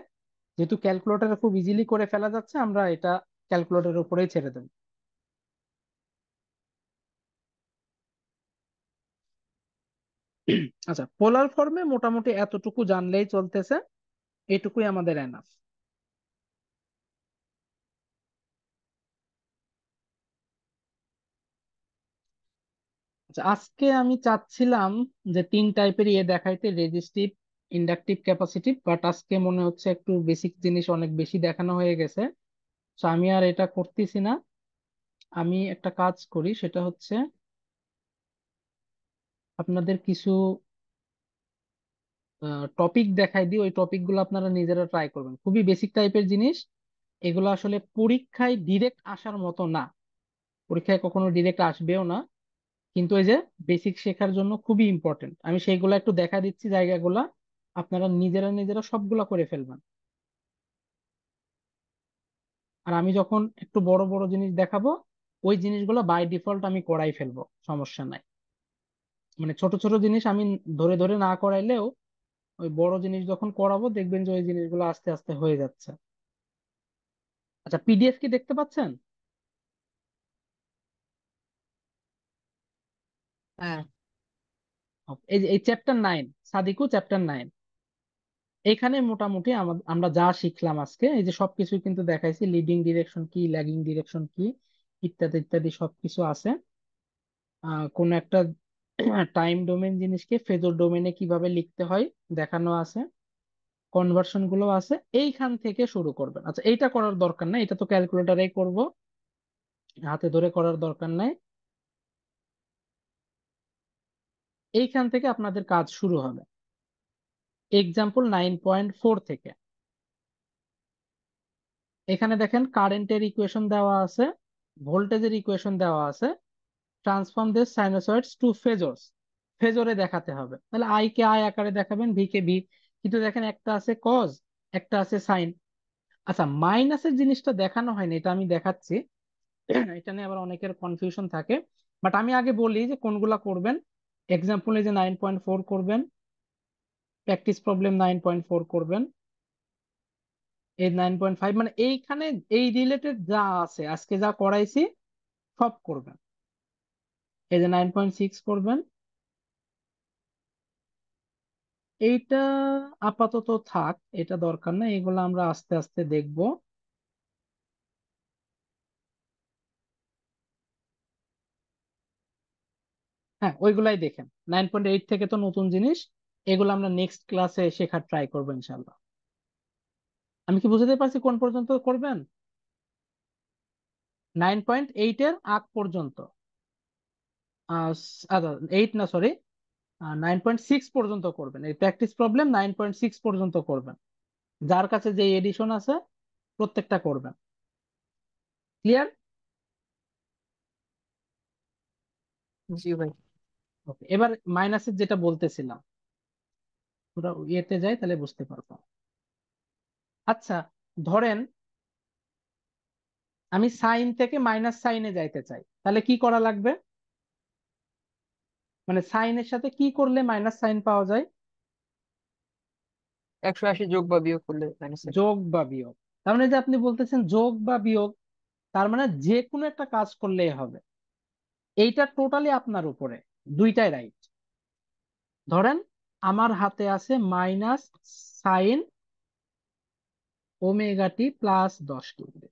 যেহেতু ক্যালকুলেটরে খুব ইজিলি করে ফেলা যাচ্ছে, আমরা এটা ক্যালকুলেটরের উপরেই ছেড়ে দেব। আচ্ছা, পোলার ফর্মে মোটামুটি এতটুকু জানলেই চলতেছে, এটুকুই আমাদের এনাফ। আচ্ছা, আজকে আমি চাচ্ছিলাম যে 3 টাইপের ইয়ে দেখাইতে, রেজিস্টিভ, ইন্ডাকটিভ, ক্যাপাসিটিভ, বাট আজকে মনে হচ্ছে একটু বেসিক জিনিস অনেক বেশি দেখানো হয়ে গেছে। তো আমি আর এটা করতেছি না। আমি একটা কাজ করি, সেটা হচ্ছে আপনাদের কিছু টপিক দেখাই দিই, ওই টপিক গুলো আপনারা নিজেরা ট্রাই করবেন। খুবই বেসিক টাইপের জিনিস এগুলো, আসলে পরীক্ষায় ডিরেক্ট আসার মতো না, পরীক্ষায় কখনো ডিরেক্ট আসবেও না, কিন্তু এই যে বেসিক শেখার জন্য খুবই ইম্পর্টেন্ট। আমি সেইগুলো একটু দেখা দিচ্ছি, জায়গাগুলা আপনারা নিজেরা নিজেরা সবগুলা করে ফেলবেন। আর আমি যখন একটু বড় বড় জিনিস দেখাবো, ওই জিনিসগুলো বাই ডিফল্ট আমি করাই ফেলবো, সমস্যা নাই। মানে ছোট ছোট জিনিস আমি ধরে ধরে না করাইলেও ওই বড় জিনিস যখন করাবো দেখবেন যে ওই জিনিসগুলো আস্তে আস্তে হয়ে যাচ্ছে। আচ্ছা, পিডিএফ কি দেখতে পাচ্ছেন? হ্যাঁ। এই যে এই চ্যাপ্টার 9, সাদিকু চ্যাপ্টার 9, এখানে মোটামুটি আমরা যা শিখলাম আজকে, এই যে সবকিছু কিন্তু দেখাইছি, লিডিং ডিরেকশন কি, ল্যাগিং ডিরেকশন কি, ইত্যাদি ইত্যাদি সবকিছু আছে। কোন একটা টাইম ডোমেন জিনিসকে ফেজর ডোমেনে কিভাবে লিখতে হয় দেখানো আছে, কনভার্সন গুলো আছে। এইখান থেকে শুরু করবেন। আচ্ছা, এইটা করার দরকার নাই, এটা তো ক্যালকুলেটারেই করব, হাতে ধরে করার দরকার নাই। এইখান থেকে আপনাদের কাজ শুরু হবে। এক্সাম্পল 9.4 থেকে এখানে দেখেন কারেন্টের ইকুয়েশন দেওয়া আছে, ভোল্টেজের ইকুয়েশন দেওয়া আছে, ট্রান্সফর্ম দিস সাইনোসয়েডস টু ফেজরস, ফেজরে দেখাতে হবে। তাহলে আই কে আই আকারে দেখাবেন, ভি কে ভি, কিন্তু দেখেন একটা আছে কজ, একটা আছে সাইন। আচ্ছা, মাইনাসের জিনিসটা দেখানো হয়নি, এটা আমি দেখাচ্ছি। এটা নিয়ে আবার অনেকের কনফিউশন থাকে, বাট আমি আগে বলি যে কোনগুলা করবেন। এক্সাম্পল এই যে 9.4 করবেন, প্র্যাকটিস প্রবলেম 9.4 করবেন, এই 9.5, মানে এইখানে এই রিলেটেড যা আছে আজকে যা করাইছি সব করবেন। এই যে 9.6 করবেন, এইটা আপাতত থাক, এটা দরকার না, এগুলো আমরা আস্তে আস্তে দেখব। হ্যাঁ, ওইগুলাই দেখেন। 9.8 থেকে তো নতুন জিনিস, এগুলো আমরা নেক্সট ক্লাসে শেখার ট্রাই করবো ইনশাল্লাহ। আমি কি বুঝাতে পারছি কোন পর্যন্ত করবেন? 9.8 এর আগ পর্যন্ত, আচ্ছা 8 না, সরি, 9.6 পর্যন্ত করবেন। এই প্র্যাকটিস প্রবলেম 9.6 পর্যন্ত করবেন, যার কাছে যে এডিশন আছে প্রত্যেকটা করবেন। ক্লিয়ার? জি ভাই। ওকে, এবার মাইনাসের যেটা বলতেছিলাম, ওটা ইয়েতে যাই তাহলে বুঝতে পারবো। আচ্ছা, ধরেন আমি সাইন থেকে মাইনাস সাইনে যাইতে চাই, তাহলে কি করা লাগবে? মানে সাইনের সাথে কি করলে মাইনাস সাইন পাওয়া যায়? 180 যোগ বা বিয়োগ করলে মাইনাস সাইন। যোগ বা বিয়োগ। তার মানে যে আপনি বলতেছেন যোগ বা বিয়োগ, তার মানে যে কোনো একটা কাজ করলেই হবে। এইটা টোটালি আপনার উপরে, দুইটাই রাইট। ধরেন আমার হাতে আছে minus sine omega T plus 10 degree,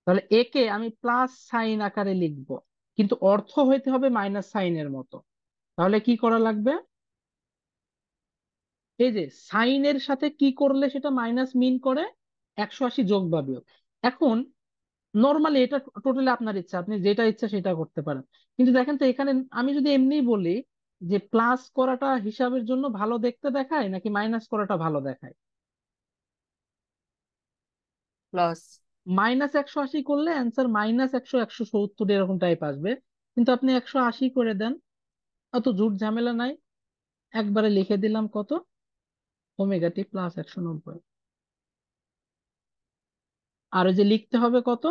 তাহলে একে আমি প্লাস সাইন আকারে লিখব, কিন্তু অর্থ হইতে হবে মাইনাস সাইনের মতো। তাহলে কি করা লাগবে? এই যে সাইনের সাথে কি করলে সেটা মাইনাস মিন করে, 180 যোগ বা বিয়োগ। এখন নর্মালি এটা টোটালি আপনার ইচ্ছা, আপনি যেটা ইচ্ছা সেটা করতে পারেন। কিন্তু দেখেন তো এখানে আমি যদি এমনি বলি যে প্লাস করাটা হিসাবের জন্য ভালো দেখতে দেখায় নাকি মাইনাস করাটা ভালো দেখায়? প্লাস। -180 করলে অ্যান্সার -100, 170 এরকম টাইপ আসবে, কিন্তু আপনি 180 করে দেন, অত জুট ঝামেলা নাই, একবারে লিখে দিলাম কত, ওমেগা টি প্লাস 190। আর ওই যে লিখতে হবে কত,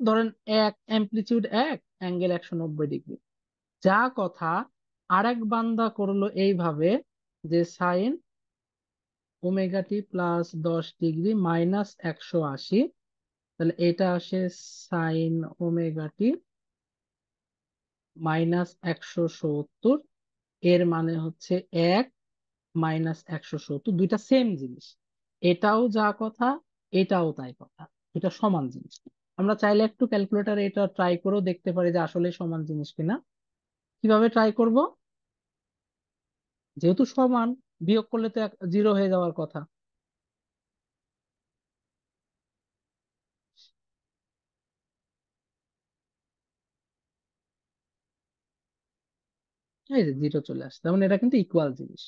ধরেন এক অ্যামপ্লিটিউড, এক অ্যাঙ্গেল 190 ডিগ্রি। যা কথা আরেক বান্দা করলো এইভাবে, যে sign omega T plus 10 degree minus 180, তাহলে এটা আসে সাইন ওমেগা টি -170, এর মানে হচ্ছে 1 - 170, দুইটা সেম জিনিস। এটাও যা কথা, এটাও তাই কথা, এটা সমান জিনিস। আমরা চাইলে একটু ক্যালকুলেটারে এটা ট্রাই করেও দেখতে পারি যে আসলে সমান জিনিস কিনা। কিভাবে ট্রাই করব? যেহেতু সমান, বিয়োগ করলে তো 0 হয়ে যাওয়ার কথা। এই যে 0 চলে আসছে, তেমন এটা কিন্তু ইকুয়াল জিনিস।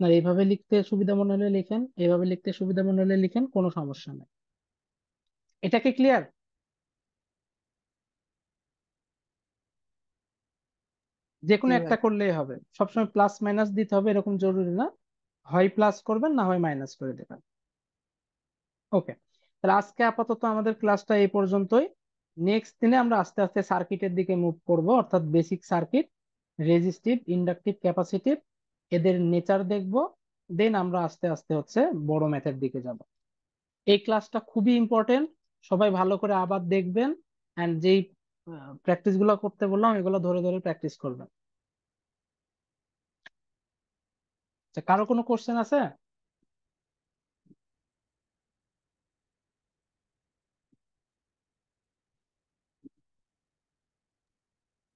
না, এইভাবে লিখতে সুবিধা মনে হলে লিখেন, এইভাবে লিখতে সুবিধা মনে হলে লিখেন, কোনো সমস্যা নেই। এটা কি ক্লিয়ার? যে কোনো জি একটা ভাই। করলেই হবে, সবসময় প্লাস মাইনাস দিতে হবে এরকম জরুরি না। হয় প্লাস করবেন, না হয় মাইনাস করে দেবেন। ওকে, তাহলে আজকে আপাতত আমাদের ক্লাসটা এই পর্যন্তই। নেক্সট দিনে আমরা আস্তে আস্তে সার্কিটের দিকে মুভ করব, অর্থাৎ basic circuit, resistive, inductive, capacitive, এদের নেচার দেখব। দেন আমরা আস্তে আস্তে হচ্ছে বড় ম্যাথের দিকে যাব। এই ক্লাসটা খুবই ইম্পর্টেন্ট, সবাই ভালো করে আবার দেখবেন। এন্ড যেই প্র্যাকটিস গুলো করতে বললাম এগুলো ধরে ধরে প্র্যাকটিস করবেন। আচ্ছা, কারো কোনো কোশ্চেন আছে?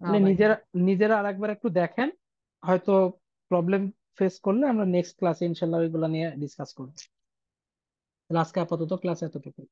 না তাহলে ভাই। নিজেরা নিজেরা আরেকবার একটু দেখেন, হয়তো প্রবলেম ফেস করলে আমরা নেক্সট ক্লাসে ইনশাল্লাহ ওইগুলো নিয়ে ডিসকাস করবো। তাহলে আজকে আপাতত ক্লাস এতটুকু।